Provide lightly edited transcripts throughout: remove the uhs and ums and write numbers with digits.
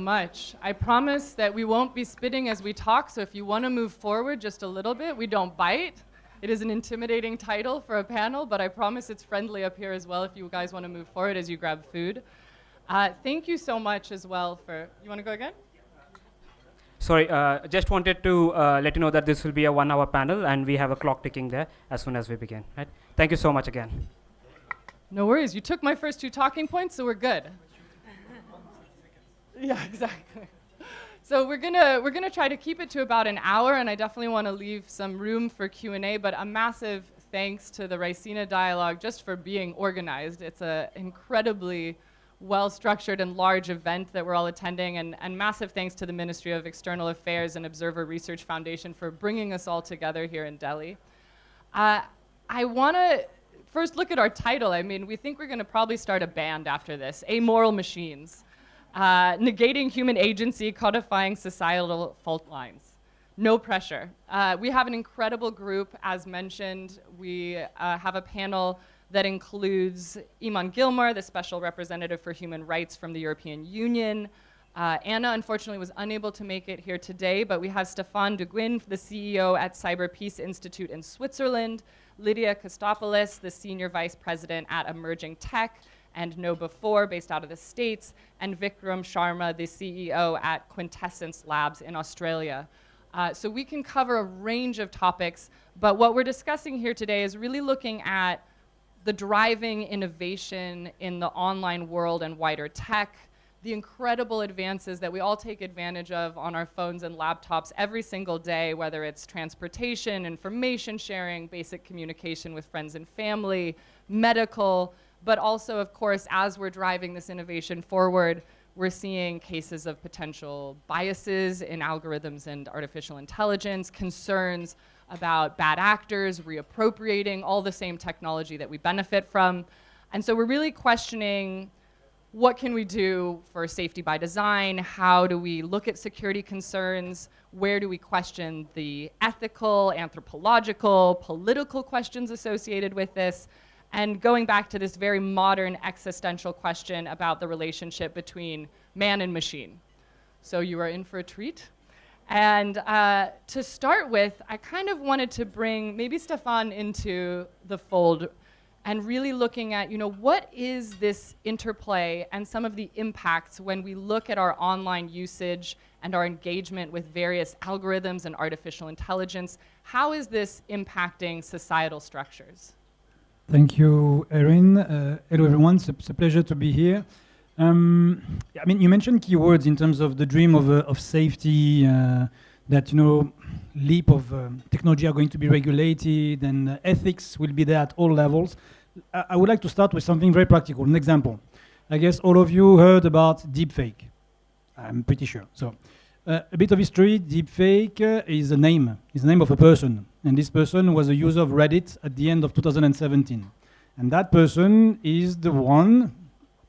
Much. I promise that we won't be spitting as we talk, so if you want to move forward just a little bit, we don't bite. It is an intimidating title for a panel, but I promise it's friendly up here as well if you guys want to move forward as you grab food. Thank you so much as well for... You want to go again? Sorry, just wanted to let you know that this will be a 1-hour panel, and we have a clock ticking there as soon as we begin. Right? Thank you so much again. No worries. You took my first 2 talking points, so we're good. Yeah, exactly. So we're gonna try to keep it to about an hour, and I definitely want to leave some room for Q&A, but a massive thanks to the Raisina dialogue just for being organized. It's an incredibly well-structured and large event that we're all attending, and massive thanks to the Ministry of External Affairs and Observer Research Foundation for bringing us all together here in Delhi. I want to first look at our title. I mean, we think we're going to probably start a band after this, Amoral Machines. Negating human agency, codifying societal fault lines. No pressure. We have an incredible group, as mentioned. We have a panel that includes Eamon Gilmore, the Special Representative for Human Rights from the European Union. Anna, unfortunately, was unable to make it here today, but we have Stéphane Duguin, the CEO at CyberPeace Institute in Switzerland, Lydia Kostopoulos, the Senior Vice President at Emerging Tech, and Know Before, based out of the States, and Vikram Sharma, the CEO at Quintessence Labs in Australia. So we can cover a range of topics, but what we're discussing here today is really looking at the driving innovation in the online world and wider tech, the incredible advances that we all take advantage of on our phones and laptops every single day, whether it's transportation, information sharing, basic communication with friends and family, medical, but also, of course, as we're driving this innovation forward, we're seeing cases of potential biases in algorithms and artificial intelligence, concerns about bad actors reappropriating all the same technology that we benefit from. And so we're really questioning, what can we do for safety by design? How do we look at security concerns? Where do we question the ethical, anthropological, political questions associated with this? And going back to this very modern existential question about the relationship between man and machine. So you are in for a treat. And to start with, I kind of wanted to bring maybe Stéphane into the fold and really looking at, what is this interplay and some of the impacts when we look at our online usage and our engagement with various algorithms and artificial intelligence. How is this impacting societal structures? Thank you, Erin. Hello, everyone. It's a pleasure to be here. You mentioned keywords in terms of the dream of safety, that, leap of technology are going to be regulated and ethics will be there at all levels. I would like to start with something very practical, an example. I guess all of you heard about deepfake. I'm pretty sure. So, a bit of history, deepfake is the name of a person. And this person was a user of Reddit at the end of 2017. And that person is the one,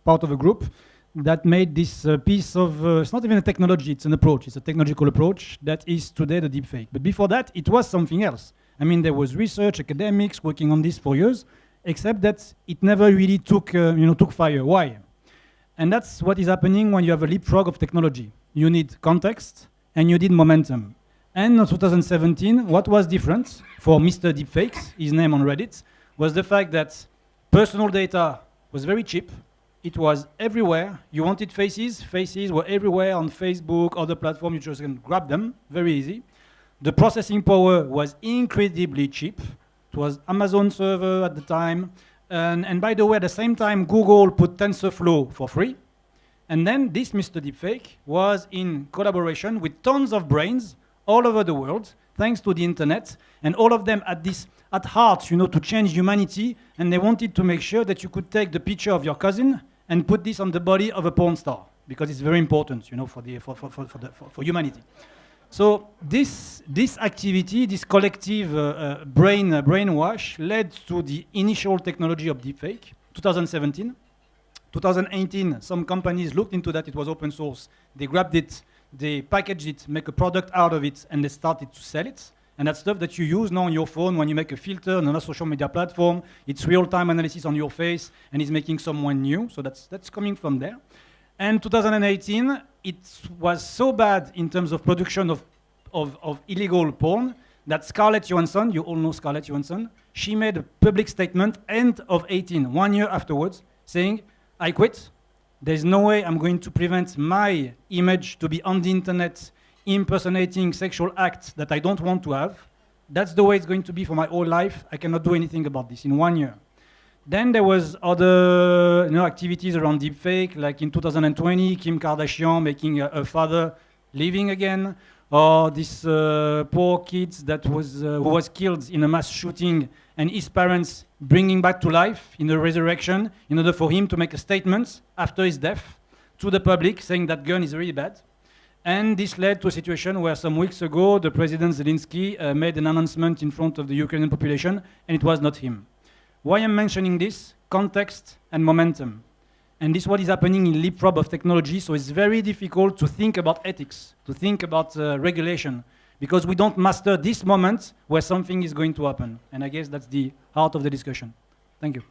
part of a group, that made this piece of, it's not even a technology, it's an approach. It's a technological approach that is today the deepfake. But before that, it was something else. There was research, academics working on this for years, except that it never really took fire. Why? And that's what is happening when you have a leapfrog of technology. You need context and you need momentum. And in 2017, what was different for Mr. Deepfakes, his name on Reddit, was the fact that personal data was very cheap. It was everywhere. You wanted faces. Faces were everywhere on Facebook, other platforms. You just can grab them, very easy. The processing power was incredibly cheap. It was Amazon server at the time. And by the way, at the same time, Google put TensorFlow for free. And then this Mr. Deepfake was in collaboration with tons of brains all over the world, thanks to the internet, and all of them at heart, to change humanity, and they wanted to make sure that you could take the picture of your cousin and put this on the body of a porn star, because it's very important, for humanity. So this activity, this collective brainwash, led to the initial technology of deepfake, 2017. 2018, some companies looked into that. It was open source. They grabbed it. They packaged it, make a product out of it, and they started to sell it. And that's stuff that you use now on your phone when you make a filter on a social media platform. It's real-time analysis on your face, and it's making someone new. So that's coming from there. And 2018, it was so bad in terms of production of illegal porn that Scarlett Johansson, you all know Scarlett Johansson, she made a public statement end of 18, 1 year afterwards, saying, I quit. There's no way I'm going to prevent my image to be on the internet impersonating sexual acts that I don't want to have. That's the way it's going to be for my whole life. I cannot do anything about this in 1 year. Then there was other activities around deepfake, like in 2020, Kim Kardashian making her father living again, or this poor kid who was killed in a mass shooting, and his parents bringing back to life in a resurrection in order for him to make a statement after his death to the public saying that gun is really bad. And this led to a situation where some weeks ago, the President Zelensky made an announcement in front of the Ukrainian population, and it was not him. Why I'm mentioning this? Context and momentum. And this is what is happening in leapfrog of technology, so it's very difficult to think about ethics, to think about regulation, because we don't master this moment where something is going to happen. And I guess that's the heart of the discussion. Thank you.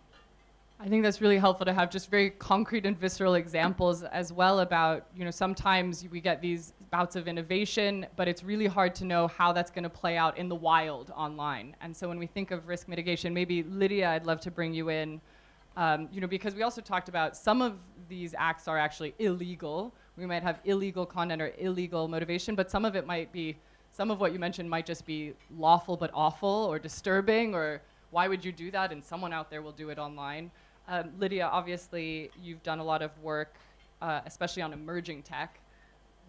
I think that's really helpful to have just very concrete and visceral examples as well about, sometimes we get these bouts of innovation, but it's really hard to know how that's going to play out in the wild online. And so when we think of risk mitigation, maybe Lydia, I'd love to bring you in, because we also talked about some of these acts are actually illegal. We might have illegal content or illegal motivation, but some of what you mentioned might just be lawful but awful or disturbing, or why would you do that? And someone out there will do it online. Lydia, obviously, you've done a lot of work, especially on emerging tech.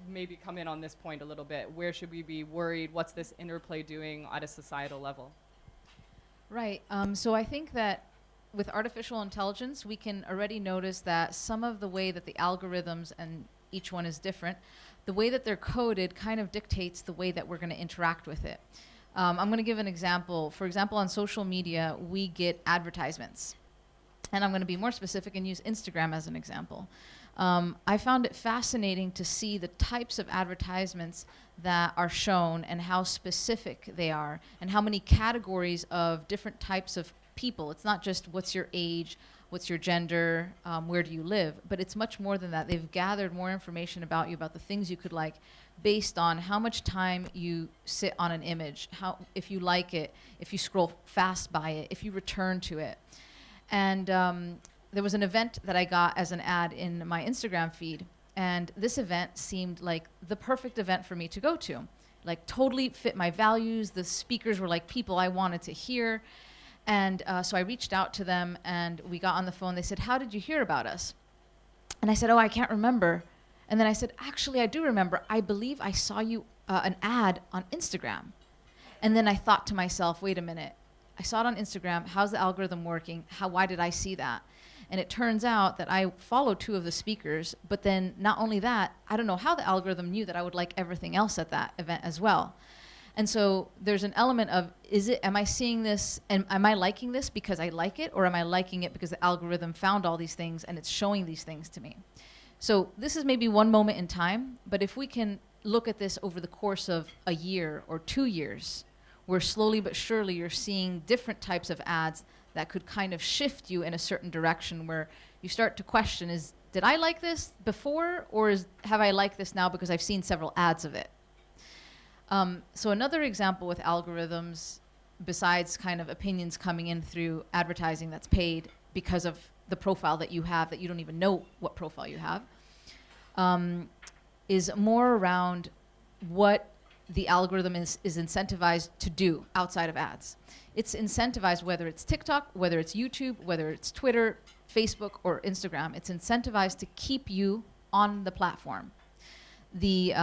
Maybe come in on this point a little bit. Where should we be worried? What's this interplay doing at a societal level? Right. So I think that with artificial intelligence, we can already notice that some of the way that the algorithms, and each one is different, the way that they're coded kind of dictates the way that we're going to interact with it. I'm going to give an example. For example, on social media, we get advertisements. And I'm going to be more specific and use Instagram as an example. I found it fascinating to see the types of advertisements that are shown and how specific they are and how many categories of different types of people. It's not just what's your age, what's your gender, where do you live, but it's much more than that. They've gathered more information about you, about the things you could like, based on how much time you sit on an image, if you like it, if you scroll fast by it, if you return to it. And there was an event that I got as an ad in my Instagram feed, and this event seemed like the perfect event for me to go to. Like totally fit my values. The speakers were like people I wanted to hear. And so I reached out to them and we got on the phone. They said, how did you hear about us? And I said, oh, I can't remember. And then I said, actually, I do remember. I believe I saw you an ad on Instagram. And then I thought to myself, wait a minute. I saw it on Instagram. How's the algorithm working? Why did I see that? And it turns out that I follow 2 of the speakers, but then not only that, I don't know how the algorithm knew that I would like everything else at that event as well. And so there's an element of, am I seeing this, and am I liking this because I like it, or am I liking it because the algorithm found all these things and it's showing these things to me? So this is maybe one moment in time, but if we can look at this over the course of a year or 2 years, where slowly but surely you're seeing different types of ads that could kind of shift you in a certain direction where you start to question, did I like this before, or have I liked this now because I've seen several ads of it? So another example with algorithms, besides kind of opinions coming in through advertising that's paid because of the profile that you have, that you don't even know what profile you have, is more around what the algorithm is incentivized to do outside of ads. It's incentivized, whether it's TikTok, whether it's YouTube, whether it's Twitter, Facebook, or Instagram. It's incentivized to keep you on the platform. The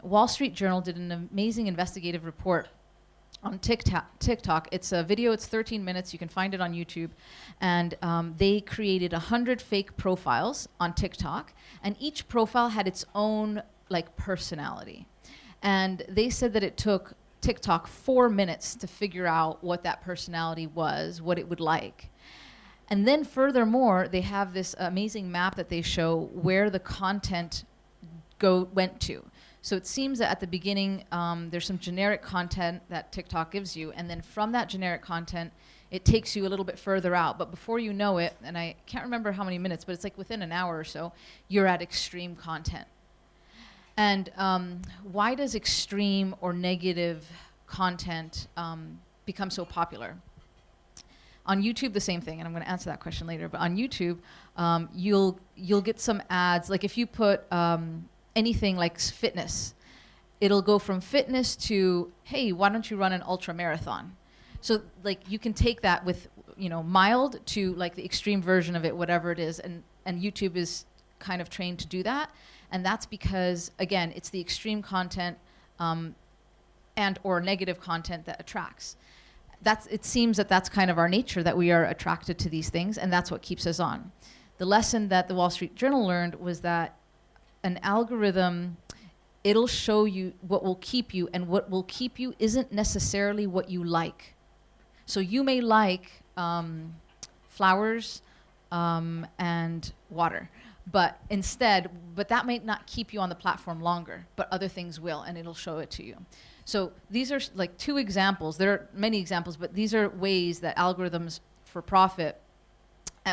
Wall Street Journal did an amazing investigative report on TikTok. It's a video, it's 13 minutes, you can find it on YouTube. And they created 100 fake profiles on TikTok, and each profile had its own personality. And they said that it took TikTok 4 minutes to figure out what that personality was, what it would like. And then furthermore, they have this amazing map that they show where the content went to. So it seems that at the beginning, there's some generic content that TikTok gives you, and then from that generic content, it takes you a little bit further out. But before you know it, and I can't remember how many minutes, but it's like within an hour or so, you're at extreme content. And why does extreme or negative content become so popular? On YouTube, the same thing, and I'm going to answer that question later. But on YouTube, you'll get some ads. Like if you put anything like fitness, it'll go from fitness to, hey, why don't you run an ultra marathon? So like you can take that with mild to like the extreme version of it, whatever it is, and YouTube is kind of trained to do that, and that's because again, it's the extreme content and or negative content that attracts. It seems that that's kind of our nature, that we are attracted to these things, and that's what keeps us on. The lesson that the Wall Street Journal learned was that an algorithm, it'll show you what will keep you, and what will keep you isn't necessarily what you like. So you may like flowers and water, but that might not keep you on the platform longer, but other things will, and it'll show it to you. So these are like two examples. There are many examples, but these are ways that algorithms for profit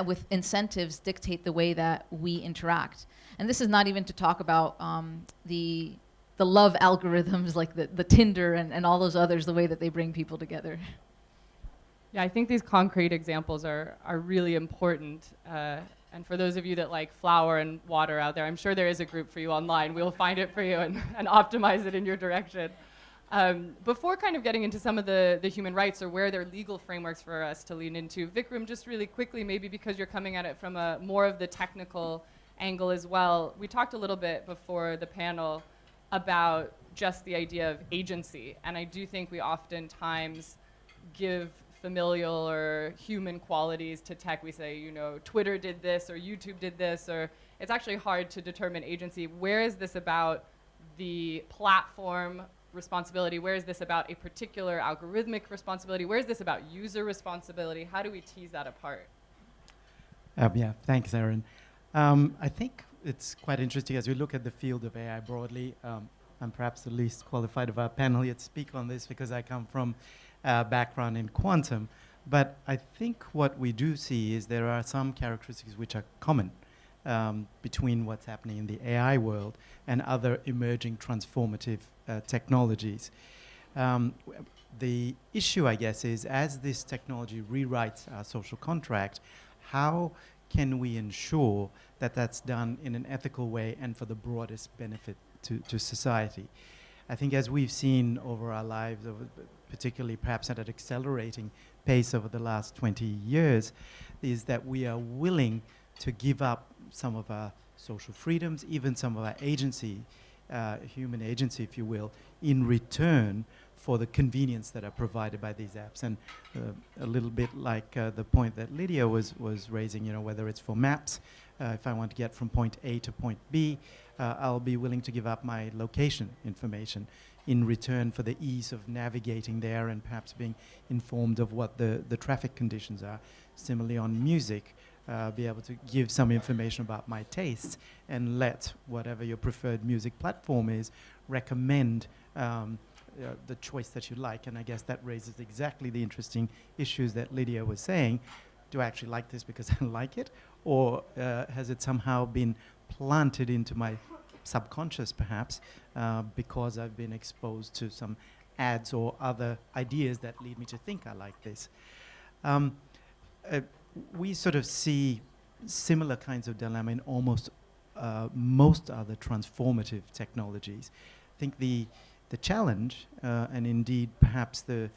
with incentives dictate the way that we interact. And this is not even to talk about the love algorithms like the Tinder and all those others, the way that they bring people together. Yeah, I think these concrete examples are really important. And for those of you that like flour and water out there, I'm sure there is a group for you online. We'll find it for you and optimize it in your direction. Before kind of getting into some of the human rights or where there are legal frameworks for us to lean into, Vikram, just really quickly, maybe because you're coming at it from a more of the technical angle as well, we talked a little bit before the panel about just the idea of agency. And I do think we oftentimes give familial or human qualities to tech. We say, Twitter did this or YouTube did this, or it's actually hard to determine agency. Where is this about the platform responsibility? Where is this about a particular algorithmic responsibility? Where is this about user responsibility? How do we tease that apart? Yeah, thanks, Erin. I think it's quite interesting as we look at the field of AI broadly. I'm perhaps the least qualified of our panel here to speak on this because I come from a background in quantum. But I think what we do see is there are some characteristics which are common between what's happening in the AI world and other emerging transformative technologies. The issue, I guess, is as this technology rewrites our social contract, how can we ensure that that's done in an ethical way and for the broadest benefit to society? I think as we've seen over our lives, particularly perhaps at an accelerating pace over the last 20 years, is that we are willing to give up some of our social freedoms, even some of our agency, human agency, if you will, in return for the convenience that are provided by these apps. And a little bit like the point that Lydia was raising, whether it's for maps, if I want to get from point A to point B, I'll be willing to give up my location information in return for the ease of navigating there and perhaps being informed of what the traffic conditions are. Similarly on music, be able to give some information about my tastes and let whatever your preferred music platform is recommend the choice that you like. And I guess that raises exactly the interesting issues that Lydia was saying. Do I actually like this because I like it? Or has it somehow been planted into my subconscious, perhaps, because I've been exposed to some ads or other ideas that lead me to think I like this? We sort of see similar kinds of dilemma in almost most other transformative technologies. I think the challenge, and indeed perhaps the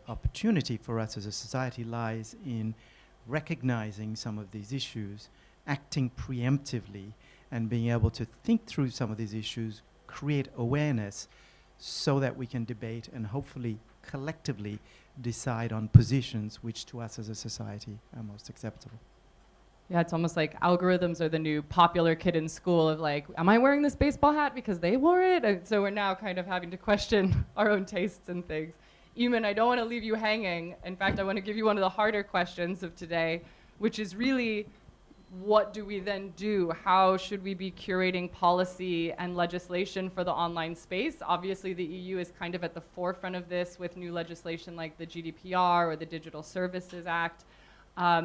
opportunity for us as a society lies in recognizing some of these issues, acting preemptively, and being able to think through some of these issues, create awareness so that we can debate and hopefully collectively decide on positions which to us as a society are most acceptable. Yeah, it's almost like algorithms are the new popular kid in school of like, am I wearing this baseball hat because they wore it? And so we're now kind of having to question our own tastes and things. Eamon, I don't want to leave you hanging. In fact, I want to give you one of the harder questions of today, which is really what do we then do? How should we be curating policy and legislation for the online space? Obviously, the EU is kind of at the forefront of this with new legislation like the GDPR or the Digital Services Act. How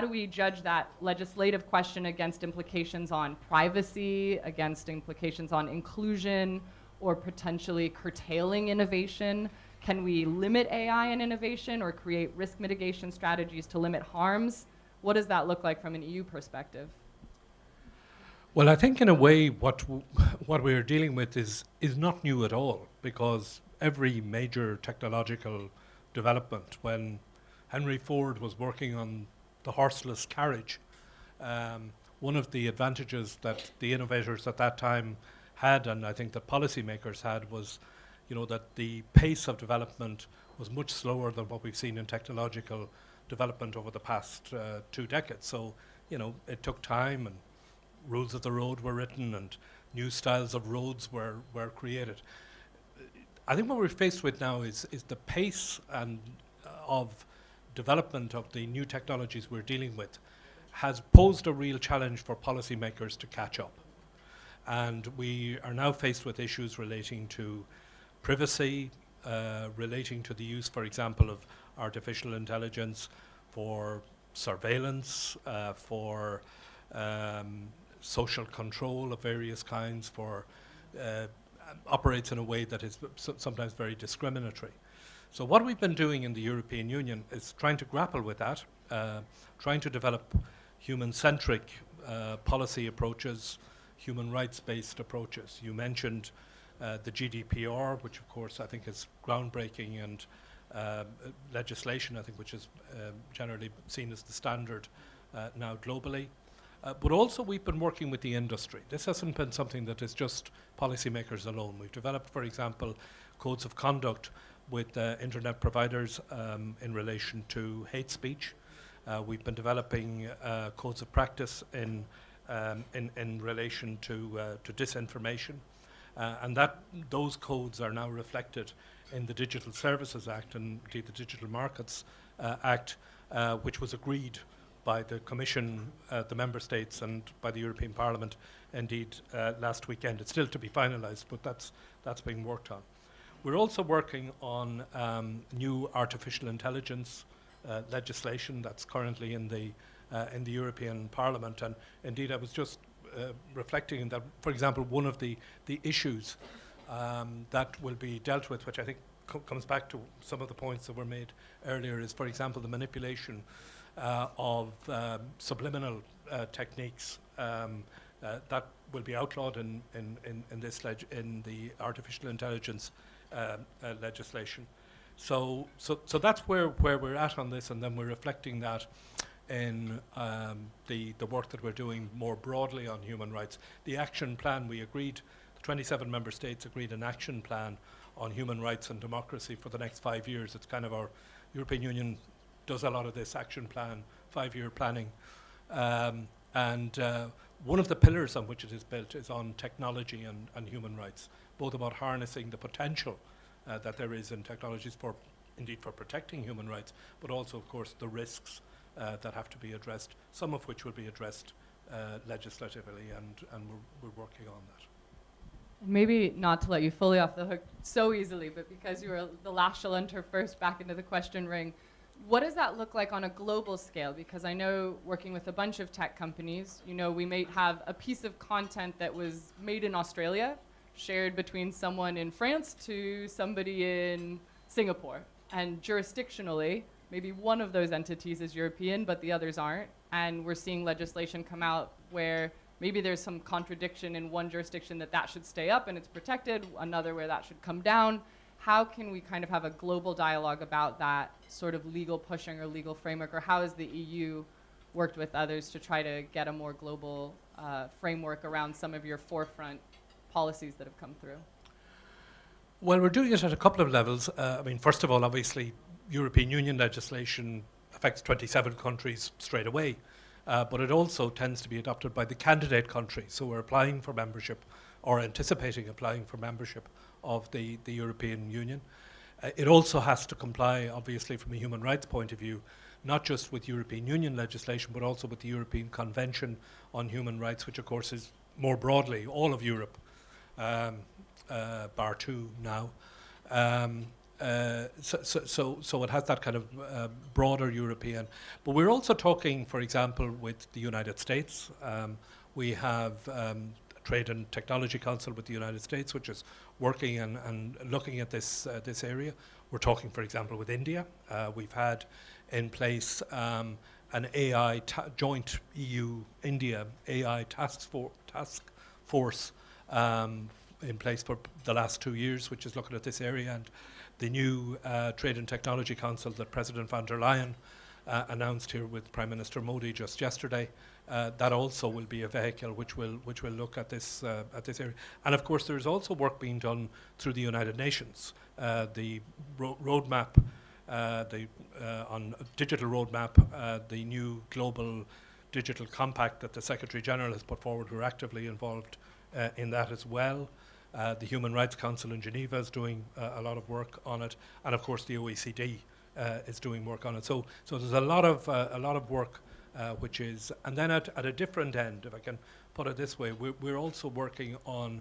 do we judge that legislative question against implications on privacy, against implications on inclusion, or potentially curtailing innovation? Can we limit AI and innovation or create risk mitigation strategies to limit harms? What does that look like from an EU perspective? Well, I think in a way what we're dealing with is not new at all, because every major technological development, when Henry Ford was working on the horseless carriage, one of the advantages that the innovators at that time had, and I think that policymakers had, was that the pace of development was much slower than what we've seen in technological development over the past 2 decades. So, it took time, and rules of the road were written, and new styles of roads were created. I think what we're faced with now is the pace and of development of the new technologies we're dealing with has posed a real challenge for policymakers to catch up. And we are now faced with issues relating to privacy, relating to the use, for example, of artificial intelligence for surveillance, for social control of various kinds, for operates in a way that is sometimes very discriminatory. So what we've been doing in the European Union is trying to grapple with that, trying to develop human-centric policy approaches, human rights-based approaches. You mentioned the GDPR, which of course I think is groundbreaking, and legislation, I think, which is generally seen as the standard now globally. But also we've been working with the industry. This hasn't been something that is just policymakers alone. We've developed, for example, codes of conduct with internet providers in relation to hate speech. We've been developing codes of practice in relation to disinformation. And those codes are now reflected in the Digital Services Act and indeed the Digital Markets Act, which was agreed by the Commission, the Member States, and by the European Parliament, indeed, last weekend. It's still to be finalised, but that's being worked on. We're also working on new artificial intelligence legislation that's currently in the European Parliament, and indeed I was just reflecting that, for example, one of the issues that will be dealt with, which I think comes back to some of the points that were made earlier, is, for example, the manipulation of subliminal techniques that will be outlawed in the artificial intelligence legislation. So that's where we're at on this, and then we're reflecting that in the work that we're doing more broadly on human rights. The action plan we agreed, the 27 member states agreed an action plan on human rights and democracy for the next 5 years. It's kind of our European Union does a lot of this action plan, 5-year planning. And one of the pillars on which it is built is on technology and human rights, both about harnessing the potential that there is in technologies for protecting human rights, but also, of course, the risks that have to be addressed, some of which will be addressed legislatively, and we're working on that. Maybe not to let you fully off the hook so easily, but because you were the last shall enter first back into the question ring, what does that look like on a global scale? Because I know, working with a bunch of tech companies, we may have a piece of content that was made in Australia, shared between someone in France to somebody in Singapore. And jurisdictionally, maybe one of those entities is European, but the others aren't. And we're seeing legislation come out where maybe there's some contradiction in one jurisdiction that should stay up and it's protected, another where that should come down. How can we kind of have a global dialogue about that sort of legal pushing or legal framework, or how has the EU worked with others to try to get a more global framework around some of your forefront policies that have come through? Well, we're doing it at a couple of levels. First of all, obviously, European Union legislation affects 27 countries straight away, but it also tends to be adopted by the candidate country. So we're applying for membership, or anticipating applying for membership of the European Union. It also has to comply, obviously, from a human rights point of view, not just with European Union legislation, but also with the European Convention on Human Rights, which of course is more broadly all of Europe, bar two now. So it has that kind of broader European. But we're also talking, for example, with the United States. We have Trade and Technology Council with the United States, which is working and looking at this area. We're talking, for example, with India. We've had in place an AI joint EU-India AI task force in place for the last 2 years, which is looking at this area, and the new Trade and Technology Council that President von der Leyen announced here with Prime Minister Modi just yesterday. That also will be a vehicle which will look at this area. And of course, there's also work being done through the United Nations. The roadmap, on digital roadmap, the new global digital compact that the Secretary General has put forward. We're actively involved in that as well. The Human Rights Council in Geneva is doing a lot of work on it, and of course the OECD is doing work on it. So there's a lot of work which is, and then at a different end, if I can put it this way, we're also working on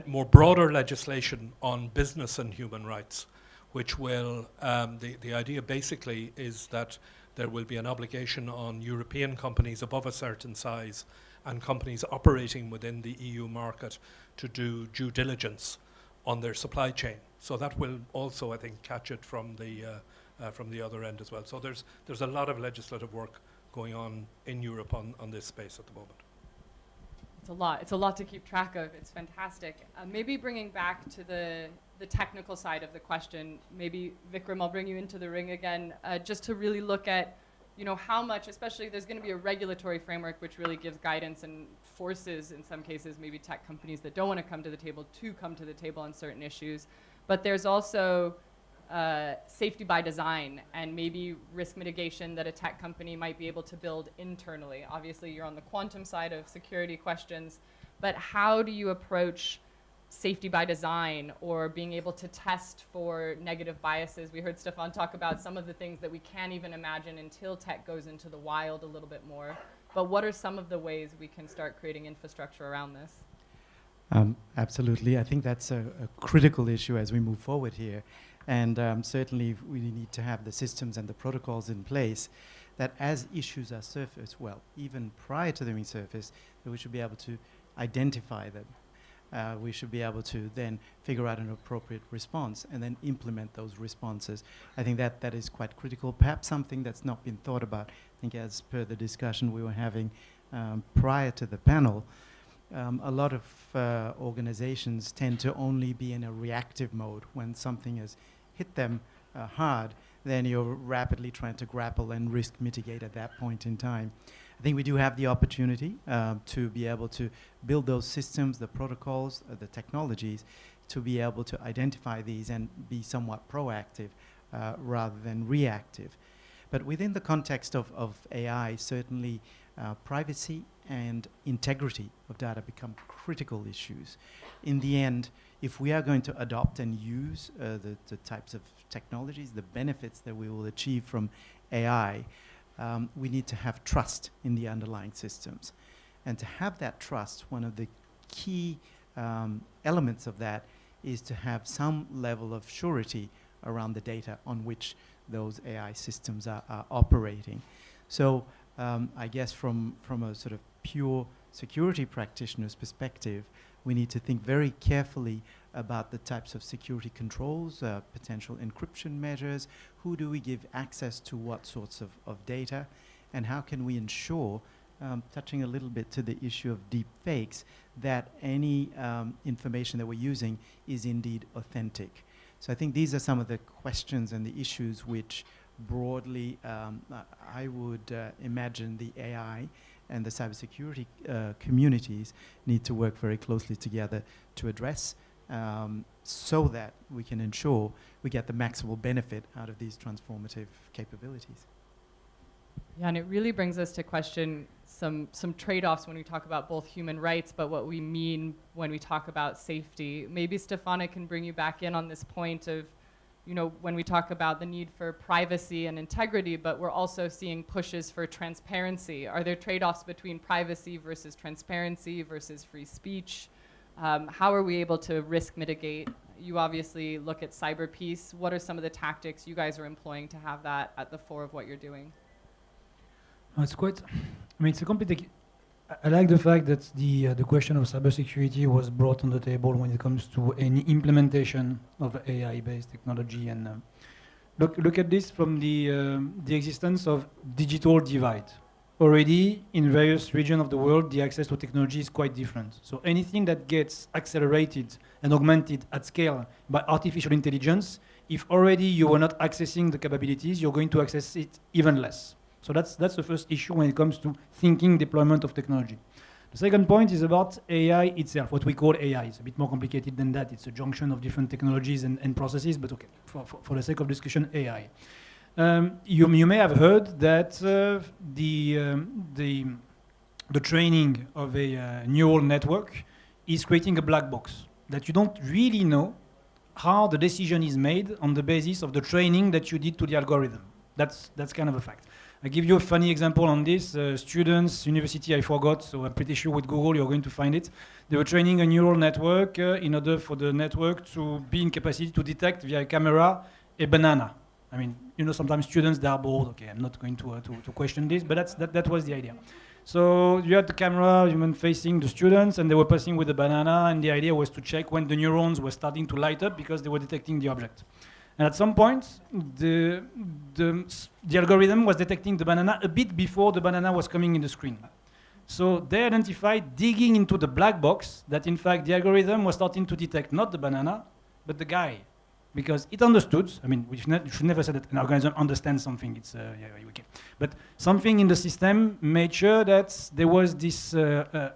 more broader legislation on business and human rights, which will, the idea basically is that there will be an obligation on European companies above a certain size and companies operating within the EU market to do due diligence on their supply chain. So that will also, I think, catch it from the other end as well. So there's a lot of legislative work going on in Europe on this space at the moment. It's a lot. It's a lot to keep track of. It's fantastic. Maybe bringing back to the technical side of the question, maybe Vikram, I'll bring you into the ring again, just to really look at, how much, especially there's going to be a regulatory framework which really gives guidance and forces, in some cases, maybe tech companies that don't want to come to the table on certain issues. But there's also safety by design and maybe risk mitigation that a tech company might be able to build internally. Obviously, you're on the quantum side of security questions, but how do you approach safety by design or being able to test for negative biases? We heard Stéphane talk about some of the things that we can't even imagine until tech goes into the wild a little bit more. But what are some of the ways we can start creating infrastructure around this? Absolutely. I think that's a critical issue as we move forward here. And certainly we need to have the systems and the protocols in place that as issues are surfaced, well, even prior to them being surfaced, that we should be able to identify them. We should be able to then figure out an appropriate response and then implement those responses. I think that is quite critical. Perhaps something that's not been thought about, I think as per the discussion we were having prior to the panel, a lot of organizations tend to only be in a reactive mode. When something has hit them hard, then you're rapidly trying to grapple and risk mitigate at that point in time. I think we do have the opportunity to be able to build those systems, the protocols, the technologies, to be able to identify these and be somewhat proactive rather than reactive. But within the context of AI, certainly privacy and integrity of data become critical issues. In the end, if we are going to adopt and use the types of technologies, the benefits that we will achieve from AI, we need to have trust in the underlying systems. And to have that trust, one of the key elements of that is to have some level of surety around the data on which those AI systems are operating. So I guess from a sort of pure security practitioner's perspective, we need to think very carefully about the types of security controls, potential encryption measures, who do we give access to what sorts of data, and how can we ensure, touching a little bit to the issue of deep fakes, that any information that we're using is indeed authentic. So I think these are some of the questions and the issues which broadly I would imagine the AI and the cybersecurity communities need to work very closely together to address, so that we can ensure we get the maximal benefit out of these transformative capabilities. Yeah, and it really brings us to question some trade-offs when we talk about both human rights, but what we mean when we talk about safety. Maybe Stéphane, can bring you back in on this point of when we talk about the need for privacy and integrity, but we're also seeing pushes for transparency. Are there trade-offs between privacy versus transparency versus free speech? How are we able to risk mitigate? You obviously look at CyberPeace. What are some of the tactics you guys are employing to have that at the fore of what you're doing? It's quite, it's a complicated. I like the fact that the question of cybersecurity was brought on the table when it comes to any implementation of AI-based technology. And look at this from the existence of digital divide. Already in various regions of the world, the access to technology is quite different. So anything that gets accelerated and augmented at scale by artificial intelligence, if already you are not accessing the capabilities, you're going to access it even less. So that's the first issue when it comes to thinking deployment of technology. The second point is about AI itself, what we call AI. It's a bit more complicated than that. It's a junction of different technologies and processes, but okay, for the sake of discussion, AI. You may have heard that the training of a neural network is creating a black box, that you don't really know how the decision is made on the basis of the training that you did to the algorithm. That's kind of a fact. I give you a funny example on this. Students, university, I forgot, so I'm pretty sure with Google you're going to find it. They were training a neural network in order for the network to be in capacity to detect via camera a banana. Sometimes students, they are bored. Okay, I'm not going to question this, but that was the idea. So you had the camera, facing the students, and they were passing with the banana, and the idea was to check when the neurons were starting to light up because they were detecting the object. And at some point, the algorithm was detecting the banana a bit before the banana was coming in the screen. So they identified, digging into the black box, that in fact the algorithm was starting to detect not the banana, but the guy. Because it understood, we should never say that an algorithm understands something, it's, okay. But something in the system made sure that there was this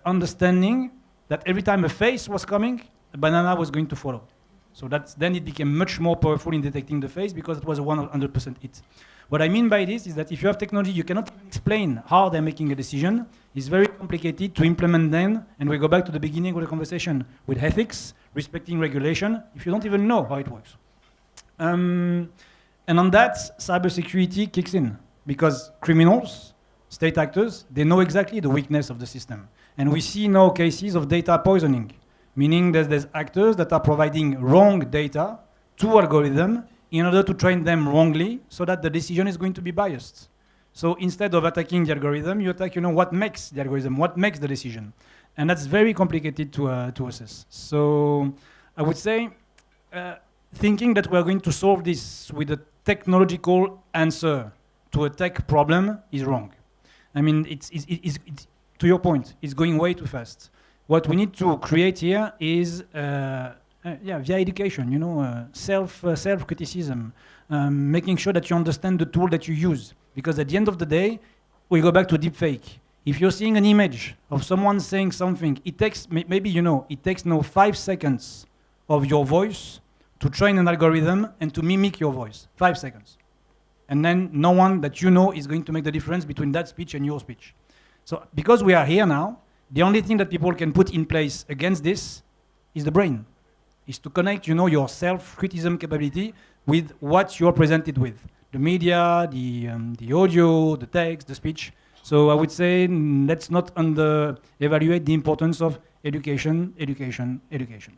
understanding that every time a face was coming, a banana was going to follow. So then it became much more powerful in detecting the face because it was a 100% hit. What I mean by this is that if you have technology, you cannot explain how they're making a decision. It's very complicated to implement them. And we go back to the beginning of the conversation with ethics, respecting regulation, if you don't even know how it works. And on that, cybersecurity kicks in because criminals, state actors, they know exactly the weakness of the system. And we see now cases of data poisoning, meaning that there's actors that are providing wrong data to algorithm in order to train them wrongly so that the decision is going to be biased. So instead of attacking the algorithm, you attack what makes the algorithm, what makes the decision. And that's very complicated to assess. So I would say thinking that we're going to solve this with a technological answer to a tech problem is wrong. It's to your point, it's going way too fast. What we need to create here is, via education, self-criticism, making sure that you understand the tool that you use. Because at the end of the day, we go back to deepfake. If you're seeing an image of someone saying something, it takes, it takes now 5 seconds of your voice to train an algorithm and to mimic your voice. 5 seconds. And then no one that you know is going to make the difference between that speech and your speech. So because we are here now, the only thing that people can put in place against this is the brain, is to connect, your self-criticism capability with what you're presented with. The media, the audio, the text, the speech. So I would say let's not under-evaluate the importance of education, education, education.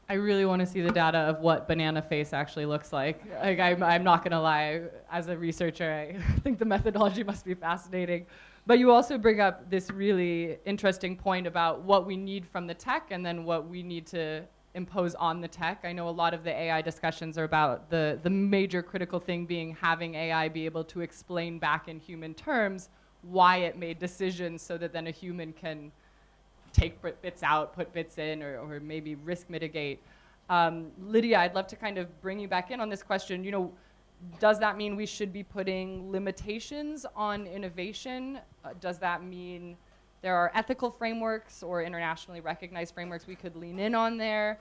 I really want to see the data of what banana face actually looks like. I'm not going to lie. As a researcher, I think the methodology must be fascinating. But you also bring up this really interesting point about what we need from the tech and then what we need to impose on the tech. I know a lot of the AI discussions are about the major critical thing being having AI be able to explain back in human terms why it made decisions so that then a human can take bits out, put bits in, or maybe risk mitigate. Lydia, I'd love to kind of bring you back in on this question. Does that mean we should be putting limitations on innovation? Does that mean there are ethical frameworks or internationally recognized frameworks we could lean in on there?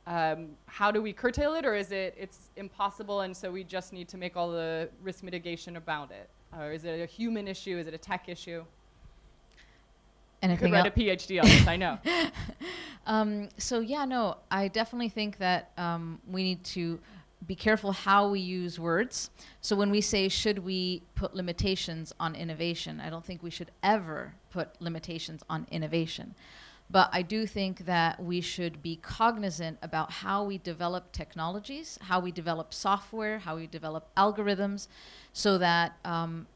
How do we curtail it, or is it's impossible and so we just need to make all the risk mitigation about it? Or is it a human issue? Is it a tech issue? Anything you could write a PhD on this, I know. So yeah, no, I definitely think that we need to be careful how we use words. So when we say, should we put limitations on innovation, I don't think we should ever put limitations on innovation. But I do think that we should be cognizant about how we develop technologies, how we develop software, how we develop algorithms, so that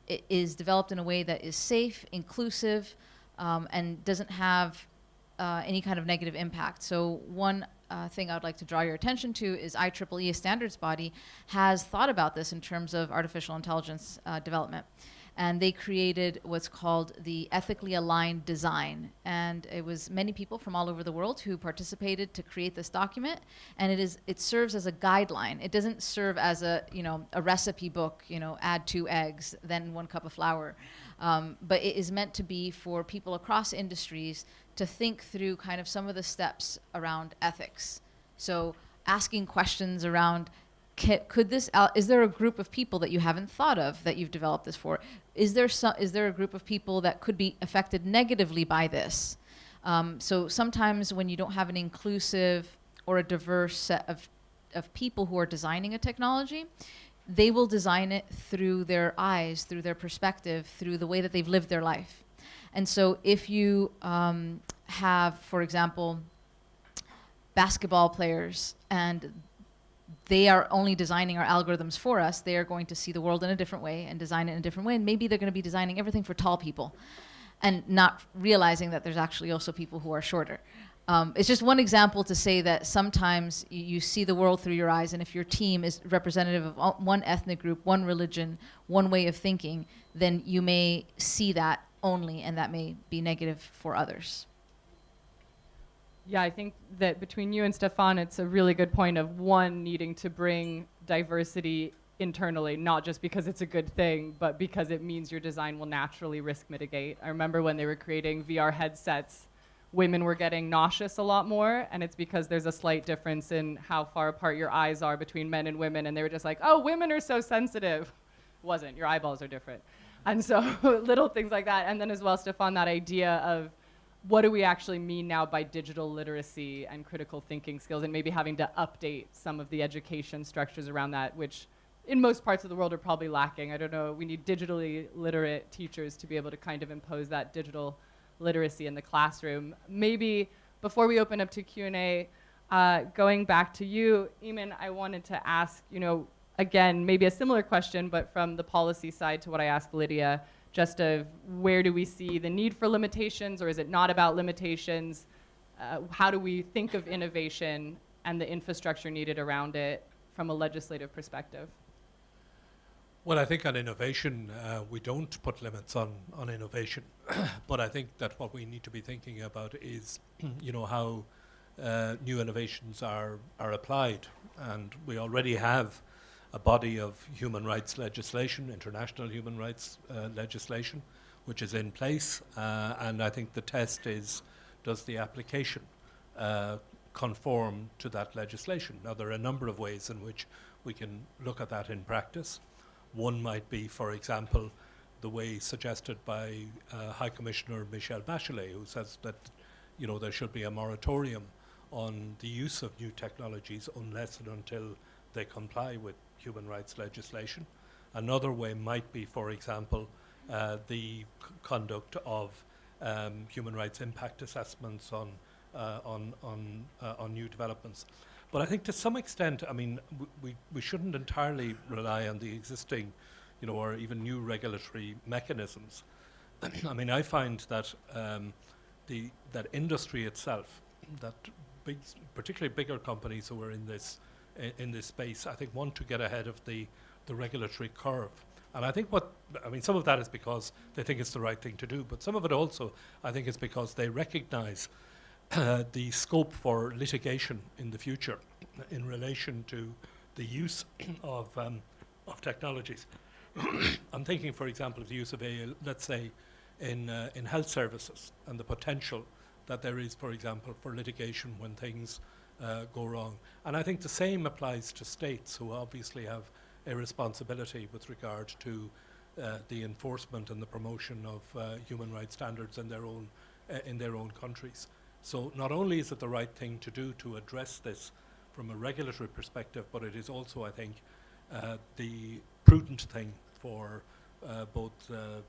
it is developed in a way that is safe, inclusive, and doesn't have any kind of negative impact. So one thing I would like to draw your attention to is IEEE, a standards body, has thought about this in terms of artificial intelligence development. And they created what's called the ethically aligned design. And it was many people from all over the world who participated to create this document. And it serves as a guideline. It doesn't serve as a recipe book, add 2 eggs, then 1 cup of flour. But it is meant to be for people across industries to think through kind of some of the steps around ethics. So asking questions around, is there a group of people that you haven't thought of that you've developed this for? Is there a group of people that could be affected negatively by this? So sometimes when you don't have an inclusive or a diverse set of people who are designing a technology, they will design it through their eyes, through their perspective, through the way that they've lived their life. And so if you have, for example, basketball players, and they are only designing our algorithms for us, they are going to see the world in a different way and design it in a different way. And maybe they're going to be designing everything for tall people and not realizing that there's actually also people who are shorter. It's just one example to say that sometimes you see the world through your eyes, and if your team is representative of one ethnic group, one religion, one way of thinking, then you may see that only, and that may be negative for others. Yeah, I think that between you and Stéphane, it's a really good point of one needing to bring diversity internally, not just because it's a good thing, but because it means your design will naturally risk mitigate. I remember when they were creating VR headsets, women were getting nauseous a lot more, and it's because there's a slight difference in how far apart your eyes are between men and women, and they were just like, oh, women are so sensitive. Wasn't, your eyeballs are different. And so little things like that. And then as well, Stéphane, that idea of what do we actually mean now by digital literacy and critical thinking skills, and maybe having to update some of the education structures around that, which in most parts of the world are probably lacking. I don't know, we need digitally literate teachers to be able to kind of impose that digital literacy in the classroom. Maybe before we open up to Q&A, going back to you, Eamon, I wanted to ask, again, maybe a similar question, but from the policy side to what I asked Lydia, just of where do we see the need for limitations, or is it not about limitations? How do we think of innovation and the infrastructure needed around it from a legislative perspective? Well, I think on innovation, we don't put limits on innovation, but I think that what we need to be thinking about is, how new innovations are applied, and we already have a body of human rights legislation, international human rights legislation, which is in place, and I think the test is, does the application conform to that legislation? Now, there are a number of ways in which we can look at that in practice. One might be, for example, the way suggested by High Commissioner Michelle Bachelet, who says that there should be a moratorium on the use of new technologies unless and until they comply with human rights legislation. Another way might be, for example, the conduct of human rights impact assessments on new developments. But I think to some extent, we shouldn't entirely rely on the existing, or even new regulatory mechanisms. I find that that industry itself, that particularly bigger companies who are in this space, I think want to get ahead of the regulatory curve. And I think some of that is because they think it's the right thing to do, but some of it also, I think, is because they recognize the scope for litigation in the future in relation to the use of technologies. I'm thinking, for example, of the use of AI, let's say, in health services, and the potential that there is, for example, for litigation when things go wrong. And I think the same applies to states, who obviously have a responsibility with regard to the enforcement and the promotion of human rights standards in their own countries. So not only is it the right thing to do to address this from a regulatory perspective, but it is also, I think, the prudent thing for both the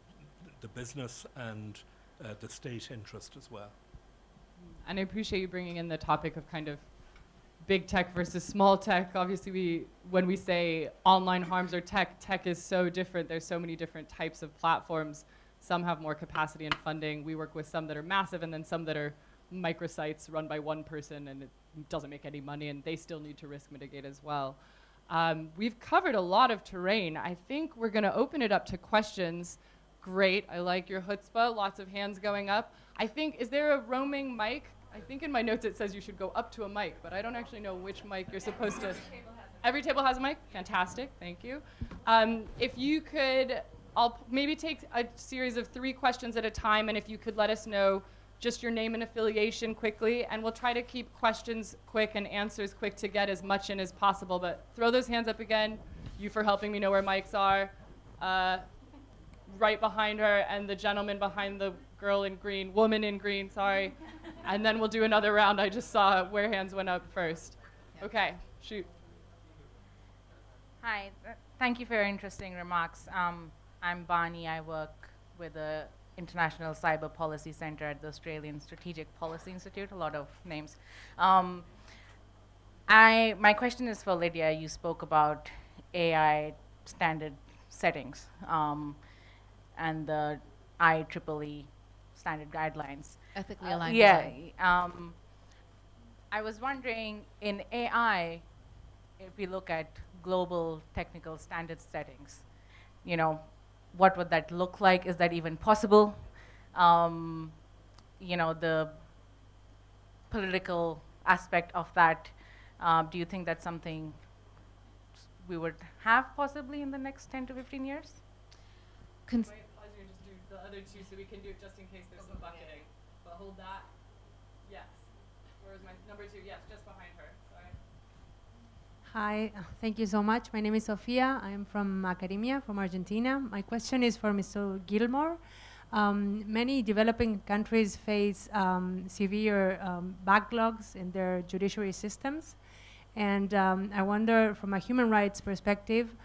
business and the state interest as well. And I appreciate you bringing in the topic of kind of big tech versus small tech. Obviously, when we say online harms or tech is so different. There's so many different types of platforms. Some have more capacity and funding. We work with some that are massive and then some that are microsites run by one person and it doesn't make any money and they still need to risk mitigate as well. We've covered a lot of terrain. I think we're going to open it up to questions. Great, I like your chutzpah, lots of hands going up. I think, is there a roaming mic? I think in my notes it says you should go up to a mic, but I don't actually know which mic you're supposed to. Every table has a mic? Fantastic, thank you. If you could, I'll maybe take a series of 3 questions at a time, and if you could let us know just your name and affiliation quickly, and we'll try to keep questions quick and answers quick to get as much in as possible, but throw those hands up again. You for helping me know where mics are. Right behind her, and the gentleman behind the girl in green, woman in green, sorry. And then we'll do another round. I just saw where hands went up first. Okay, shoot. Hi, thank you for your interesting remarks. I'm Barney. I work with the International Cyber Policy Center at the Australian Strategic Policy Institute, a lot of names. My question is for Lydia. You spoke about AI standard settings and the IEEE standard guidelines. Ethically aligned Yeah. design. I was wondering, in AI, if we look at global technical standard settings, what would that look like? Is that even possible? The political aspect of that, do you think that's something we would have possibly in the next 10 to 15 years? Wait, pause here, just do the other 2 so we can do it just in case there's some bucketing. But hold that. Yes. Where is my number 2? Yes, just behind her. Sorry. Hi, thank you so much. My name is Sofia. I'm from academia, from Argentina. My question is for Mr. Gilmore. Many developing countries face severe backlogs in their judiciary systems. And I wonder, from a human rights perspective,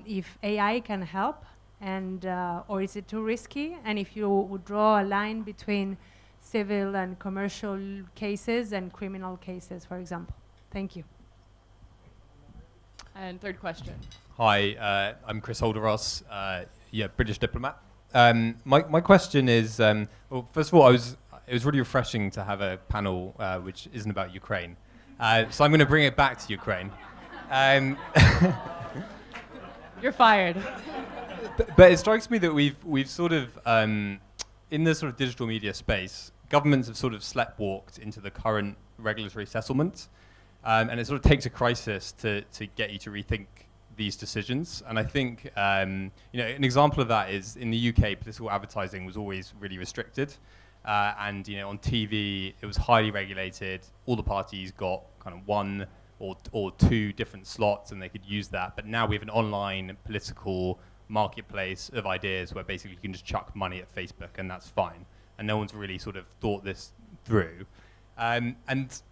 if AI can help, and or is it too risky? And if you would draw a line between civil and commercial cases and criminal cases, for example. Thank you. And third question. Hi, I'm Chris Holderos, British diplomat. My question is, well, first of all, it was really refreshing to have a panel which isn't about Ukraine. So I'm going to bring it back to Ukraine. You're fired. But it strikes me that we've sort of, in the sort of digital media space, governments have sort of sleptwalked into the current regulatory settlement. And it sort of takes a crisis to get you to rethink these decisions. And I think, an example of that is in the UK, political advertising was always really restricted. And on TV, it was highly regulated. All the parties got kind of 1 or 2 different slots and they could use that. But now we have an online political marketplace of ideas where basically you can just chuck money at Facebook and that's fine. And no one's really sort of thought this through. And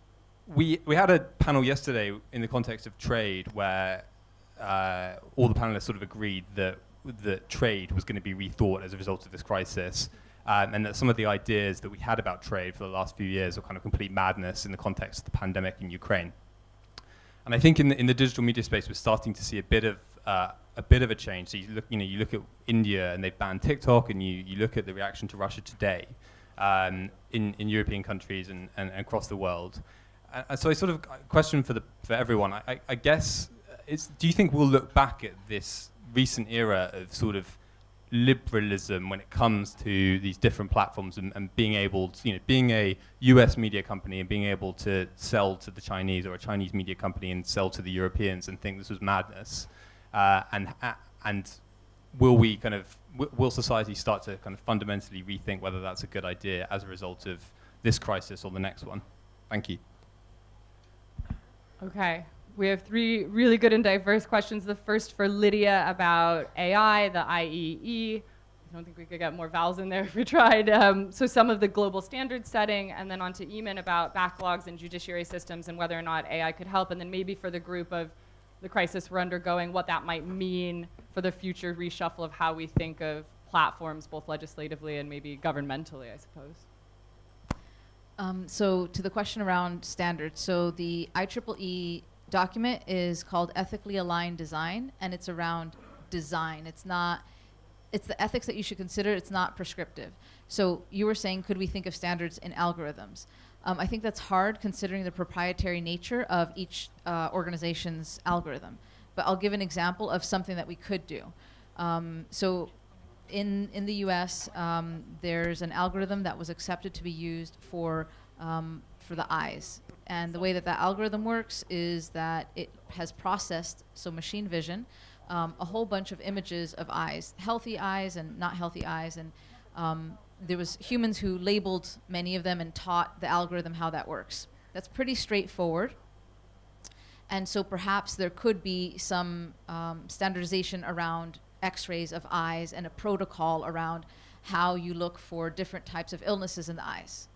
we had a panel yesterday in the context of trade where all the panelists sort of agreed that trade was going to be rethought as a result of this crisis. And that some of the ideas that we had about trade for the last few years are kind of complete madness in the context of the pandemic in Ukraine. And I think in the digital media space, we're starting to see a bit of a change. So you look at India and they've banned TikTok, and you look at the reaction to Russia today in European countries and across the world. And so I sort of question for everyone. I guess do you think we'll look back at this recent era of sort of liberalism when it comes to these different platforms and being able to, being a US media company and being able to sell to the Chinese, or a Chinese media company and sell to the Europeans, and think this was madness? And will society start to kind of fundamentally rethink whether that's a good idea as a result of this crisis or the next one? Thank you. Okay. We have 3 really good and diverse questions. The first for Lydia about AI, the IEE. I I don't think we could get more vowels in there if we tried. So some of the global standard setting, and then on to Eamon about backlogs and judiciary systems and whether or not AI could help, and then maybe for the group of the crisis we're undergoing, what that might mean for the future reshuffle of how we think of platforms, both legislatively and maybe governmentally, I suppose. So to the question around standards, so the IEEE document is called Ethically Aligned Design, and it's around design. It's the ethics that you should consider, it's not prescriptive. So you were saying, could we think of standards in algorithms? I think that's hard considering the proprietary nature of each organization's algorithm. But I'll give an example of something that we could do. So in the US, there's an algorithm that was accepted to be used for the eyes. And the way that algorithm works is that it has processed, so machine vision, a whole bunch of images of eyes, healthy eyes and not healthy eyes. And there was humans who labeled many of them and taught the algorithm how that works. That's pretty straightforward. And so perhaps there could be some standardization around x-rays of eyes and a protocol around how you look for different types of illnesses in the eyes.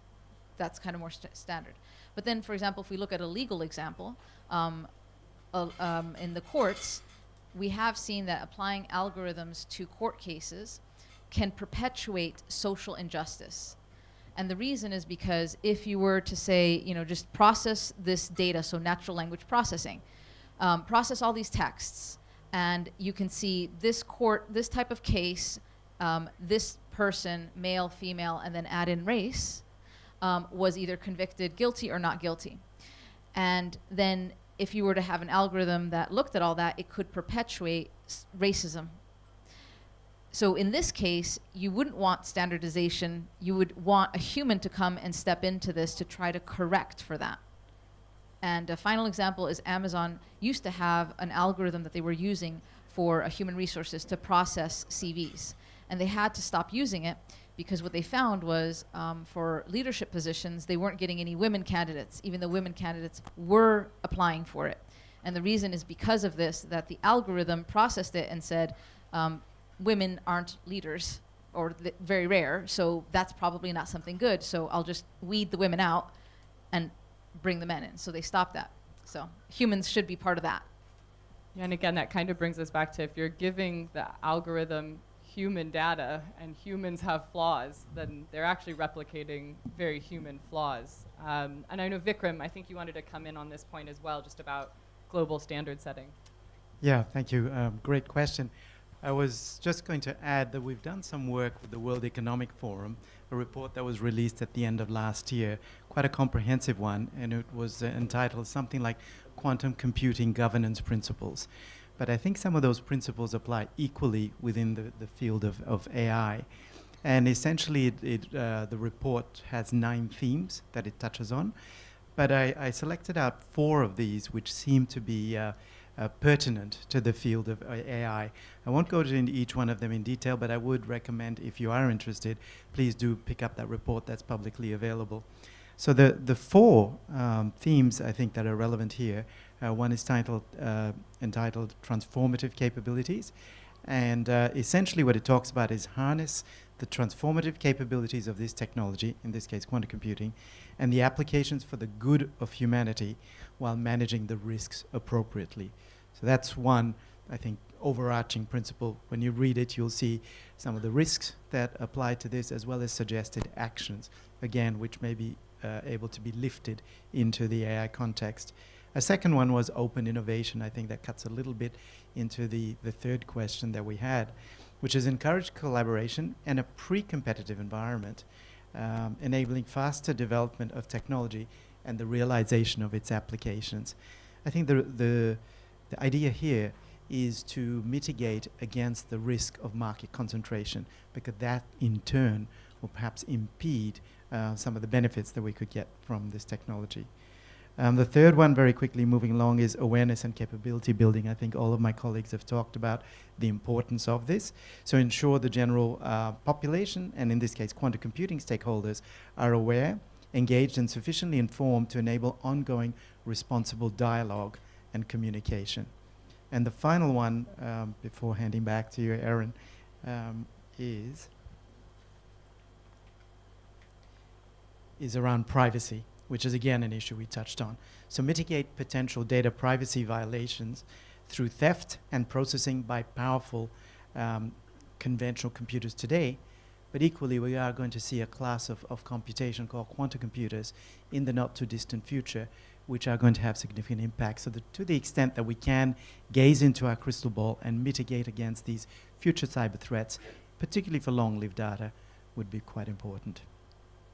That's kind of more standard. But then, for example, if we look at a legal example, in the courts, we have seen that applying algorithms to court cases can perpetuate social injustice. And the reason is because if you were to say, just process this data, so natural language processing, process all these texts, and you can see this court, this type of case, this person, male, female, and then add in race, was either convicted guilty or not guilty. And then if you were to have an algorithm that looked at all that, it could perpetuate racism. So in this case, you wouldn't want standardization. You would want a human to come and step into this to try to correct for that. And a final example is Amazon used to have an algorithm that they were using for human resources to process CVs. And they had to stop using it because what they found was for leadership positions, they weren't getting any women candidates, even though women candidates were applying for it. And the reason is because of this, that the algorithm processed it and said, women aren't leaders, or very rare, so that's probably not something good, so I'll just weed the women out and bring the men in. So they stopped that. So humans should be part of that. Yeah, and again, that kind of brings us back to if you're giving the algorithm human data and humans have flaws, then they're actually replicating very human flaws. And I know, Vikram, I think you wanted to come in on this point as well, just about global standard setting. Yeah, thank you. Great question. I was just going to add that we've done some work with the World Economic Forum, a report that was released at the end of last year, quite a comprehensive one, and it was entitled something like Quantum Computing Governance Principles. But I think some of those principles apply equally within the field of AI. And essentially, the report has 9 themes that it touches on. But I selected out 4 of these which seem to be pertinent to the field of AI. I won't go into each one of them in detail, but I would recommend, if you are interested, please do pick up that report that's publicly available. So the 4 themes I think that are relevant here, one is entitled Transformative Capabilities. And essentially what it talks about is harness the transformative capabilities of this technology, in this case quantum computing, and the applications for the good of humanity while managing the risks appropriately. So that's one, I think, overarching principle. When you read it, you'll see some of the risks that apply to this, as well as suggested actions, again, which may be able to be lifted into the AI context. A second one was open innovation. I think that cuts a little bit into the third question that we had, which is encourage collaboration and a pre-competitive environment, enabling faster development of technology and the realization of its applications. I think the idea here is to mitigate against the risk of market concentration, because that in turn will perhaps impede some of the benefits that we could get from this technology. The third one, very quickly moving along, is awareness and capability building. I think all of my colleagues have talked about the importance of this. So ensure the general population, and in this case quantum computing stakeholders, are aware, engaged, and sufficiently informed to enable ongoing responsible dialogue and communication. And the final one, before handing back to you, Erin, is around privacy, which is again an issue we touched on. So mitigate potential data privacy violations through theft and processing by powerful conventional computers today. But equally, we are going to see a class of computation called quantum computers in the not too distant future, which are going to have significant impacts. So to the extent that we can gaze into our crystal ball and mitigate against these future cyber threats, particularly for long-lived data, would be quite important.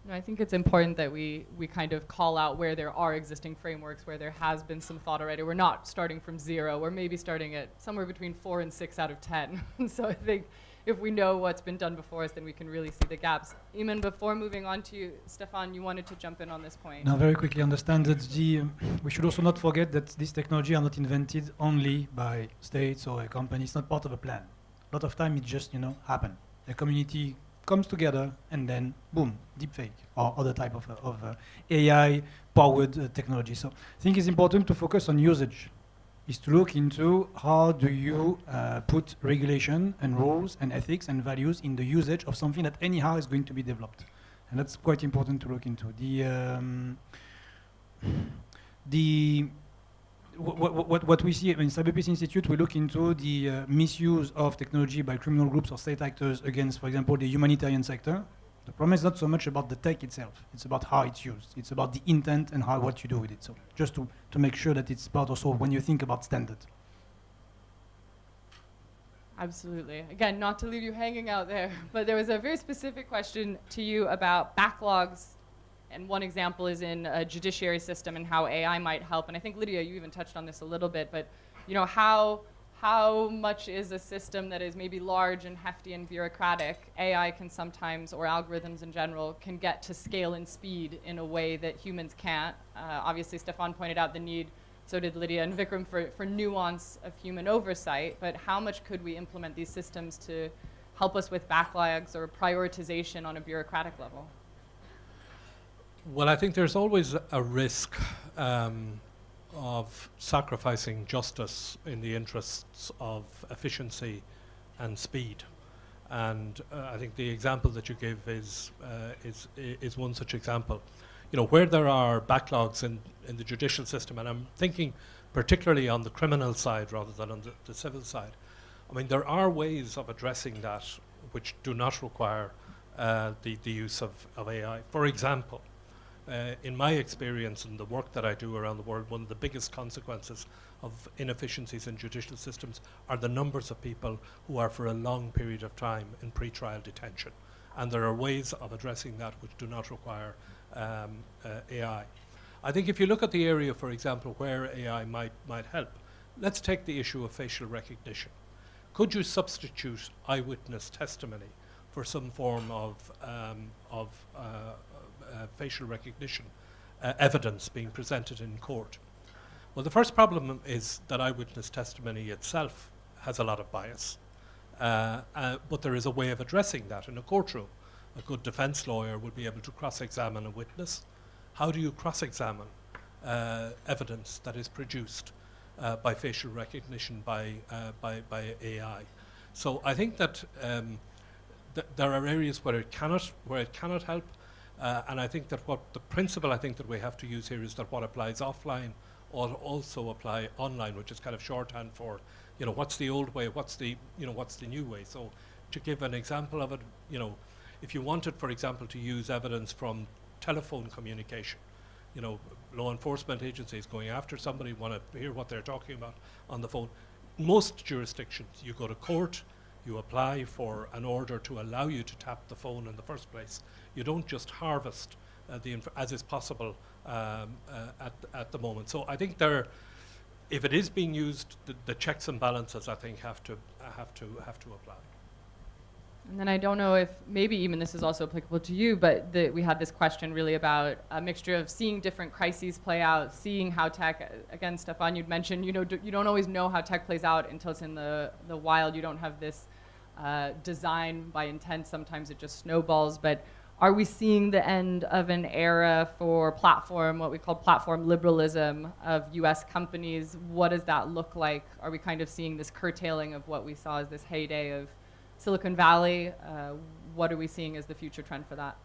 No, I think it's important that we kind of call out where there are existing frameworks, where there has been some thought already. We're not starting from 0. We're maybe starting at somewhere between 4 and 6 out of 10. So I think if we know what's been done before us, then we can really see the gaps. Eamon, before moving on to you, Stéphane, you wanted to jump in on this point. Now, very quickly, understand that we should also not forget that these technologies are not invented only by states or a company. It's not part of a plan. A lot of time it just, happen. A community comes together and then, boom, deepfake or other type of AI-powered technology. So I think it's important to focus on usage, is to look into how do you put regulation and rules and ethics and values in the usage of something that anyhow is going to be developed. And that's quite important to look into. What we see in CyberPeace Institute, we look into the misuse of technology by criminal groups or state actors against, for example, the humanitarian sector. The problem is not so much about the tech itself. It's about how it's used. It's about the intent and what you do with it. So just to make sure that it's part also when you think about standard. Absolutely. Again, not to leave you hanging out there, but there was a very specific question to you about backlogs. And one example is in a judiciary system and how AI might help. And I think, Lydia, you even touched on this a little bit, but how much is a system that is maybe large and hefty and bureaucratic, AI can sometimes, or algorithms in general, can get to scale and speed in a way that humans can't. Obviously, Stéphane pointed out the need, so did Lydia and Vikram, for nuance of human oversight, but how much could we implement these systems to help us with backlogs or prioritization on a bureaucratic level? Well, I think there's always a risk of sacrificing justice in the interests of efficiency and speed. And I think the example that you give is one such example. Where there are backlogs in the judicial system, and I'm thinking particularly on the criminal side rather than on the civil side. I mean, there are ways of addressing that which do not require the use of AI. For example, in my experience and the work that I do around the world, one of the biggest consequences of inefficiencies in judicial systems are the numbers of people who are for a long period of time in pre-trial detention. And there are ways of addressing that which do not require AI. I think if you look at the area, for example, where AI might help, let's take the issue of facial recognition. Could you substitute eyewitness testimony for some form of facial recognition evidence being presented in court? Well, the first problem is that eyewitness testimony itself has a lot of bias, but there is a way of addressing that in a courtroom. A good defense lawyer would be able to cross-examine a witness. How do you cross-examine evidence that is produced by facial recognition by AI? So I think that there are areas where it cannot help. And I think that the principle I think that we have to use here is that what applies offline ought also apply online, which is kind of shorthand for, what's the old way, what's the new way. So to give an example of it, if you wanted, for example, to use evidence from telephone communication, law enforcement agencies going after somebody want to hear what they're talking about on the phone. Most jurisdictions, you go to court, you apply for an order to allow you to tap the phone in the first place. You don't just harvest as is possible at the moment. So I think if it is being used, the checks and balances I think have to apply. And then I don't know if maybe even this is also applicable to you, but we had this question really about a mixture of seeing different crises play out, seeing how tech, again, Stéphane, you'd mentioned, you don't always know how tech plays out until it's in the wild. You don't have this design by intent. Sometimes it just snowballs. But are we seeing the end of an era for what we call platform liberalism of US companies? What does that look like? Are we kind of seeing this curtailing of what we saw as this heyday of Silicon Valley? What are we seeing as the future trend for that?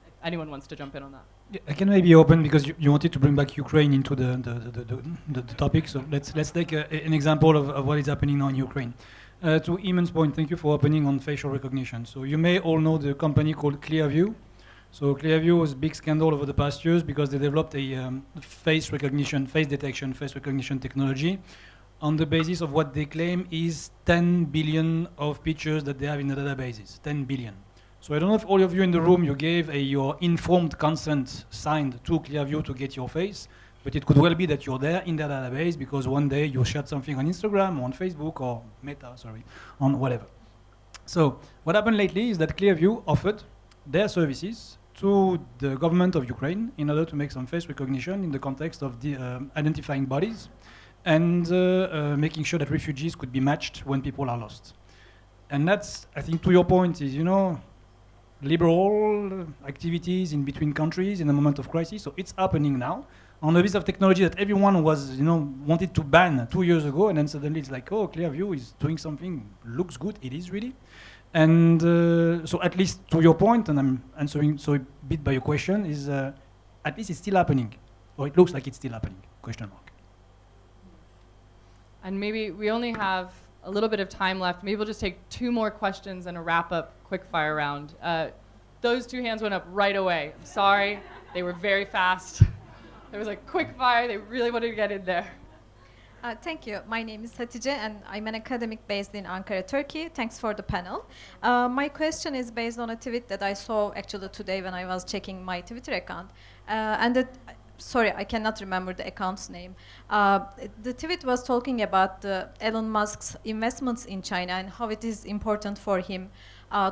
If anyone wants to jump in on that. Yeah, I can maybe open because you wanted to bring back Ukraine into the topic. So let's take an example of what is happening now in Ukraine. To Eamon's point, thank you for opening on facial recognition. So you may all know the company called Clearview. So Clearview was a big scandal over the past years because they developed a face detection, face recognition technology on the basis of what they claim is 10 billion of pictures that they have in the databases. 10 billion. So I don't know if all of you in the room, you gave your informed consent signed to Clearview to get your face, but it could well be that you're there in their database because one day you shared something on Instagram or on Facebook or Meta, on whatever. So what happened lately is that Clearview offered their services to the government of Ukraine in order to make some face recognition in the context of the identifying bodies and making sure that refugees could be matched when people are lost. And that's, I think, to your point, is, liberal activities in between countries in a moment of crisis. So it's happening now on a piece of technology that everyone was, wanted to ban 2 years ago, and then suddenly it's like, oh, Clearview is doing something, looks good. It is really. And so at least to your point, and I'm answering so a bit by your question, is at least it's still happening, or it looks like it's still happening, question mark. And maybe we only have a little bit of time left. Maybe we'll just take 2 more questions and a wrap-up quick-fire round. Those 2 hands went up right away. I'm sorry, they were very fast. There was a quick fire. They really wanted to get in there. Thank you. My name is Hatice, and I'm an academic based in Ankara, Turkey. Thanks for the panel. My question is based on a tweet that I saw actually today when I was checking my Twitter account. Sorry, I cannot remember the account's name. The tweet was talking about Elon Musk's investments in China and how it is important for him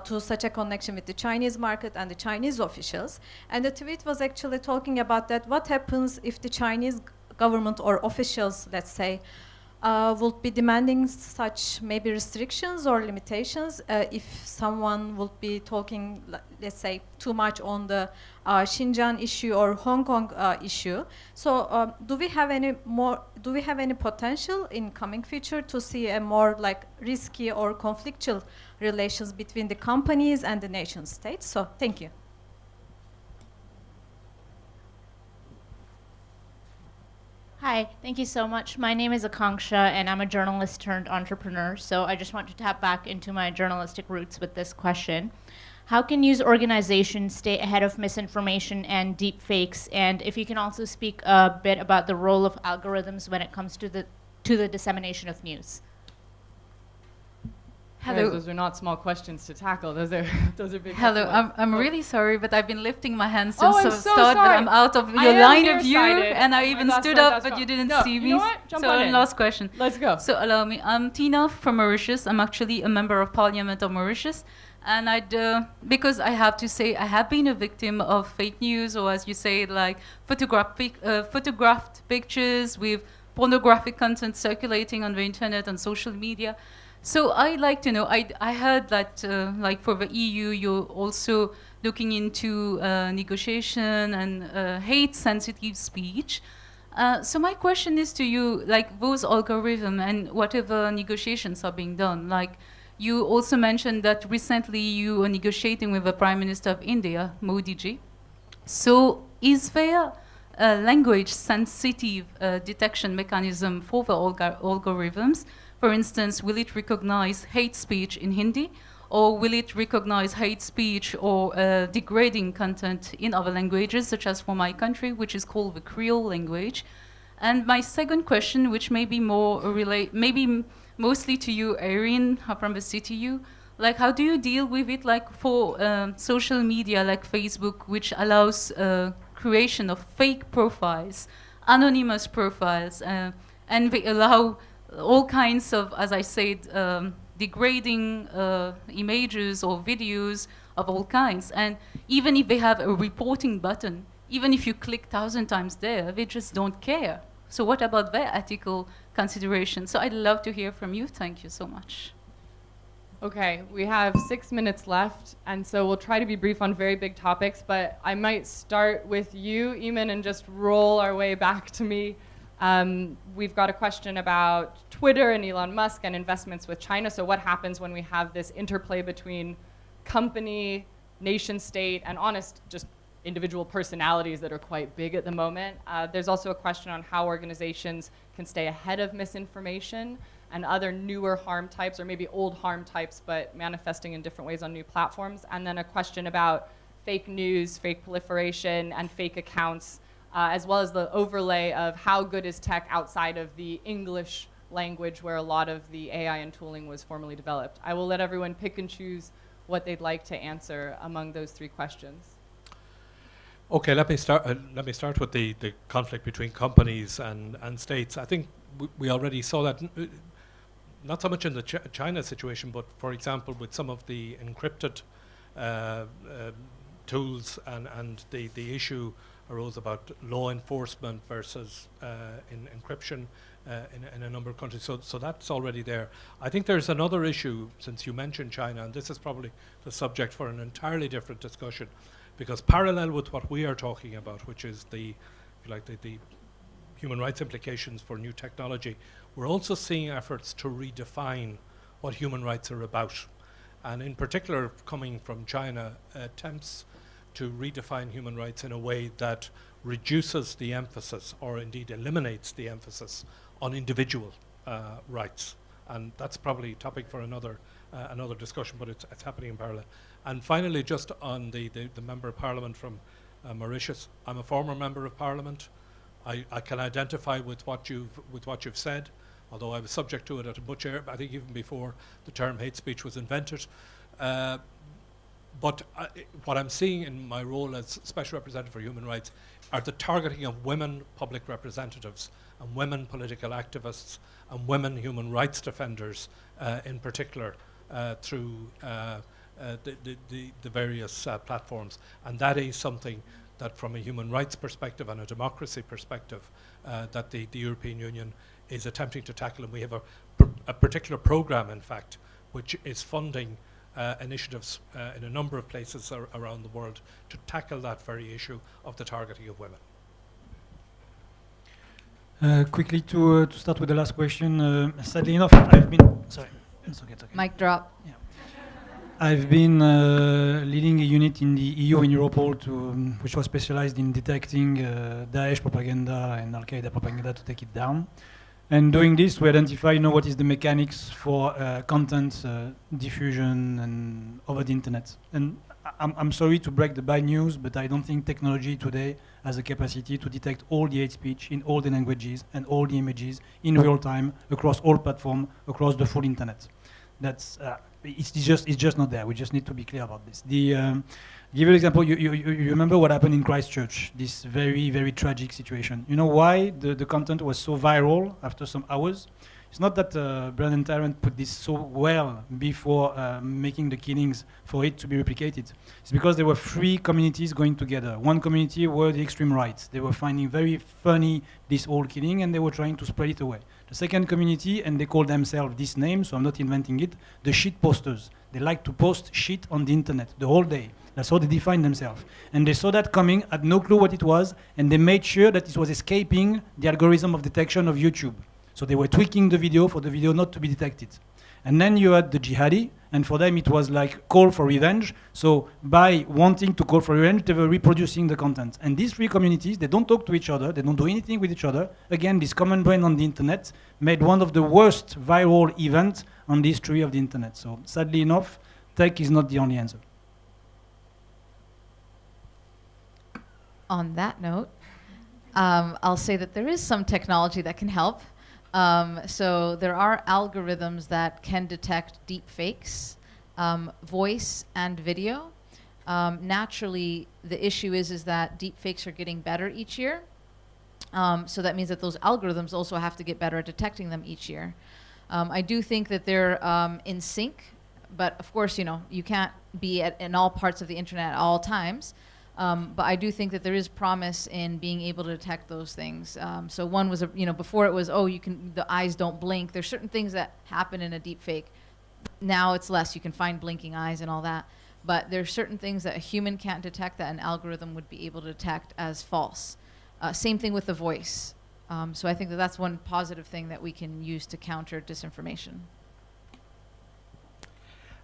to such a connection with the Chinese market and the Chinese officials. And the tweet was actually talking about that what happens if the Chinese government or officials, let's say, will be demanding such maybe restrictions or limitations if someone will be talking, let's say, too much on the Xinjiang issue or Hong Kong issue. So do we have any potential in coming future to see a more like risky or conflictual relations between the companies and the nation states? So thank you. Hi, thank you so much. My name is Akanksha, and I'm a journalist turned entrepreneur. So I just want to tap back into my journalistic roots with this question. How can news organizations stay ahead of misinformation and deep fakes? And if you can also speak a bit about the role of algorithms when it comes to the dissemination of news. Hello. Those are not small questions to tackle. Those are big. Hello, I'm really sorry, but I've been lifting my hand since I'm the so start, sorry. but I'm out of your line of view, and I even stood up, but you didn't see me. You know what? Jump on in. Last question. Let's go. So allow me. I'm Tina from Mauritius. I'm actually a member of Parliament of Mauritius, and because I have to say I have been a victim of fake news, or as you say, like photographed pictures with pornographic content circulating on the internet and social media. So I'd like to know, I heard that like for the EU, you're also looking into negotiation and hate-sensitive speech. So my question is to you, like those algorithms and whatever negotiations are being done, like you also mentioned that recently you were negotiating with the Prime Minister of India, Modi ji. So is there a language-sensitive detection mechanism for the algorithms? For instance, will it recognize hate speech in Hindi, or will it recognize hate speech or degrading content in other languages, such as for my country, which is called the Creole language? And my second question, which may be more maybe mostly to you, Erin, from the CTU, like how do you deal with it, like for social media like Facebook, which allows creation of fake profiles, anonymous profiles, and they allow all kinds of, as I said, degrading images or videos of all kinds. And even if they have a reporting button, even if you click 1,000 times there, they just don't care. So what about their ethical considerations? So I'd love to hear from you. Thank you so much. Okay, we have 6 minutes left, and so we'll try to be brief on very big topics, but I might start with you, Eamon, and just roll our way back to me. We've got a question about Twitter and Elon Musk and investments with China. So what happens when we have this interplay between company, nation state, and honest, just individual personalities that are quite big at the moment? There's also a question on how organizations can stay ahead of misinformation and other newer harm types, or maybe old harm types, but manifesting in different ways on new platforms. And then a question about fake news, fake proliferation, and fake accounts, as well as the overlay of how good is tech outside of the English language where a lot of the AI and tooling was formally developed. I will let everyone pick and choose what they'd like to answer among those three questions. Okay, let me start with the conflict between companies and states. I think we already saw that, not so much in the China situation, but for example, with some of the encrypted tools and the issue arose about law enforcement versus in encryption in a number of countries. So that's already there. I think there's another issue, since you mentioned China, and this is probably the subject for an entirely different discussion, because parallel with what we are talking about, which is the human rights implications for new technology, we're also seeing efforts to redefine what human rights are about. And in particular, coming from China, attempts to redefine human rights in a way that reduces the emphasis, or indeed eliminates the emphasis, on individual rights. And that's probably a topic for another discussion, but it's happening in parallel. And finally, just on the Member of Parliament from Mauritius, I'm a former Member of Parliament. I can identify with what you've said, although I was subject to it at a much I think even before the term hate speech was invented. But what I'm seeing in my role as Special Representative for Human Rights are the targeting of women public representatives and women political activists and women human rights defenders in particular through the various platforms. And that is something that from a human rights perspective and a democracy perspective that the European Union is attempting to tackle. And we have a particular program, in fact, which is funding initiatives in a number of places around the world to tackle that very issue of the targeting of women. Quickly to start with the last question, sadly enough, I've been, sorry, it's okay. Mic drop. Yeah. I've been leading a unit in the EU in Europol which was specialized in detecting Daesh propaganda and Al-Qaeda propaganda to take it down. And doing this, we identify what is the mechanics for content diffusion and over the internet. And I'm sorry to break the bad news, but I don't think technology today has a capacity to detect all the hate speech in all the languages and all the images in real time across all platforms, across the full internet. That's it's just not there. We just need to be clear about this. Give you an example. You remember what happened in Christchurch? This very, very tragic situation. You know why the content was so viral after some hours? It's not that Brandon Tarrant put this so well before making the killings for it to be replicated. It's because there were three communities going together. One community were the extreme right. They were finding very funny this whole killing, and they were trying to spread it away. The second community, and they call themselves this name, so I'm not inventing it, the shit posters. They like to post shit on the internet the whole day. That's how they define themselves. And they saw that coming, had no clue what it was, and they made sure that it was escaping the algorithm of detection of YouTube. So they were tweaking the video for the video not to be detected. And then you had the jihadi, and for them it was like call for revenge. So by wanting to call for revenge, they were reproducing the content. And these three communities, they don't talk to each other, they don't do anything with each other. Again, this common brain on the internet made one of the worst viral events on the history of the internet. So sadly enough, tech is not the only answer. On that note, I'll say that there is some technology that can help. So there are algorithms that can detect deep fakes, voice and video. Naturally, the issue is that deep fakes are getting better each year. So that means that those algorithms also have to get better at detecting them each year. I do think that they're in sync, but of course, you can't be in all parts of the internet at all times. But I do think that there is promise in being able to detect those things. So one was, before it was, the eyes don't blink. There's certain things that happen in a deep fake. Now it's less. You can find blinking eyes and all that. But there's certain things that a human can't detect that an algorithm would be able to detect as false. Same thing with the voice. So I think that that's one positive thing that we can use to counter disinformation.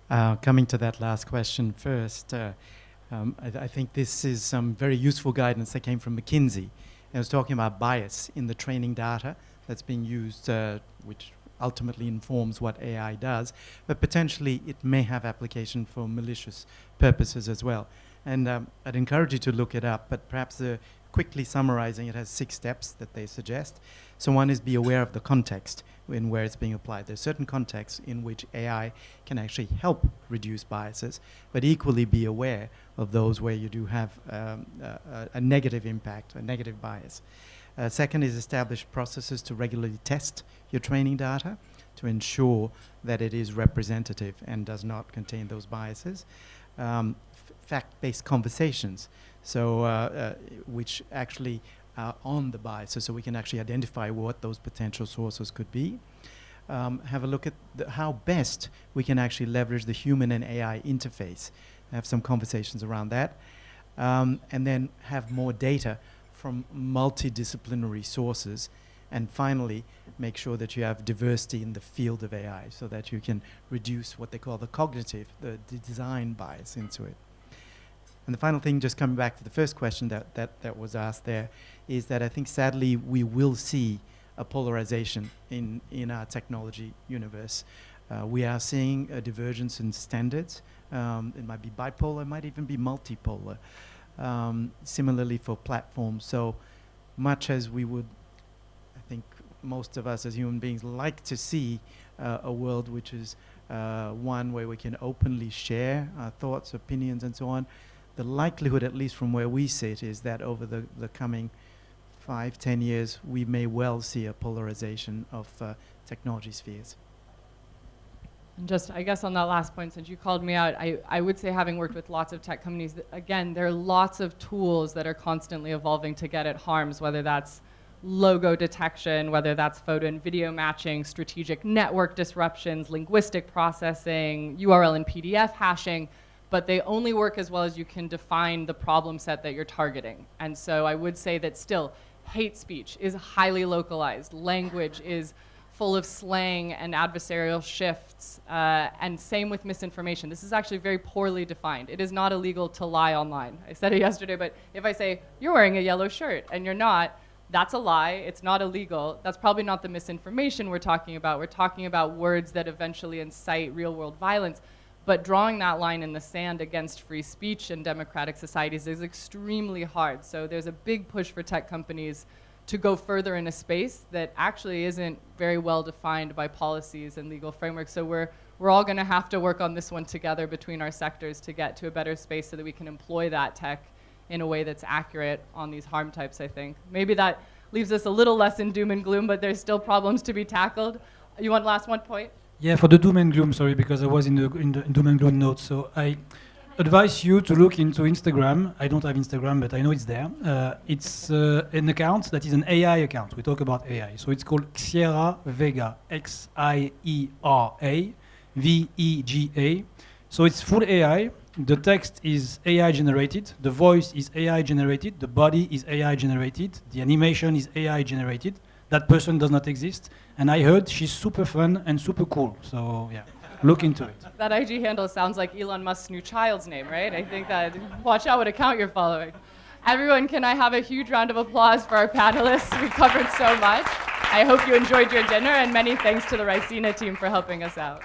Coming to that last question first, I think this is some very useful guidance that came from McKinsey. It was talking about bias in the training data that's being used, which ultimately informs what AI does, but potentially it may have application for malicious purposes as well. And I'd encourage you to look it up, but perhaps quickly summarizing, it has 6 steps that they suggest. So one is be aware of the context in where it's being applied. There's certain contexts in which AI can actually help reduce biases, but equally be aware of those where you do have a negative impact, a negative bias. Second is establish processes to regularly test your training data to ensure that it is representative and does not contain those biases. Fact-based conversations, so which actually are on the biases, so we can actually identify what those potential sources could be. Have a look at how best we can actually leverage the human and AI interface. Have some conversations around that. And then have more data from multidisciplinary sources. And finally, make sure that you have diversity in the field of AI so that you can reduce what they call the cognitive, the design bias into it. And the final thing, just coming back to the first question that was asked there, is that I think sadly we will see a polarization in our technology universe. We are seeing a divergence in standards. It might be bipolar, it might even be multipolar. Similarly for platforms. So much as we would, I think most of us as human beings like to see a world which is one where we can openly share our thoughts, opinions, and so on, the likelihood, at least from where we sit, is that over the coming 5-10 years, we may well see a polarization of technology spheres. And just, I guess on that last point, since you called me out, I would say, having worked with lots of tech companies, that, again, there are lots of tools that are constantly evolving to get at harms, whether that's logo detection, whether that's photo and video matching, strategic network disruptions, linguistic processing, URL and PDF hashing, but they only work as well as you can define the problem set that you're targeting. And so I would say that still, hate speech is highly localized. Language is full of slang and adversarial shifts, and same with misinformation. This is actually very poorly defined. It is not illegal to lie online. I said it yesterday, but if I say, you're wearing a yellow shirt and you're not, that's a lie, it's not illegal. That's probably not the misinformation we're talking about. We're talking about words that eventually incite real world violence. But drawing that line in the sand against free speech in democratic societies is extremely hard. So there's a big push for tech companies to go further in a space that actually isn't very well defined by policies and legal frameworks. So we're all going to have to work on this one together between our sectors to get to a better space so that we can employ that tech in a way that's accurate on these harm types, I think. Maybe that leaves us a little less in doom and gloom, but there's still problems to be tackled. You want last one point? Yeah, for the doom and gloom, sorry, because I was in the doom and gloom notes. So I advise you to look into Instagram. I don't have Instagram, but I know it's there. It's an account that is an AI account. We talk about AI. So it's called Xiera Vega, Xiera Vega. So it's full AI. The text is AI generated. The voice is AI generated. The body is AI generated. The animation is AI generated. That person does not exist. And I heard she's super fun and super cool. So yeah, look into it. That IG handle sounds like Elon Musk's new child's name, right? I think that, watch out what account you're following. Everyone, can I have a huge round of applause for our panelists? We covered so much. I hope you enjoyed your dinner, and many thanks to the Raisina team for helping us out.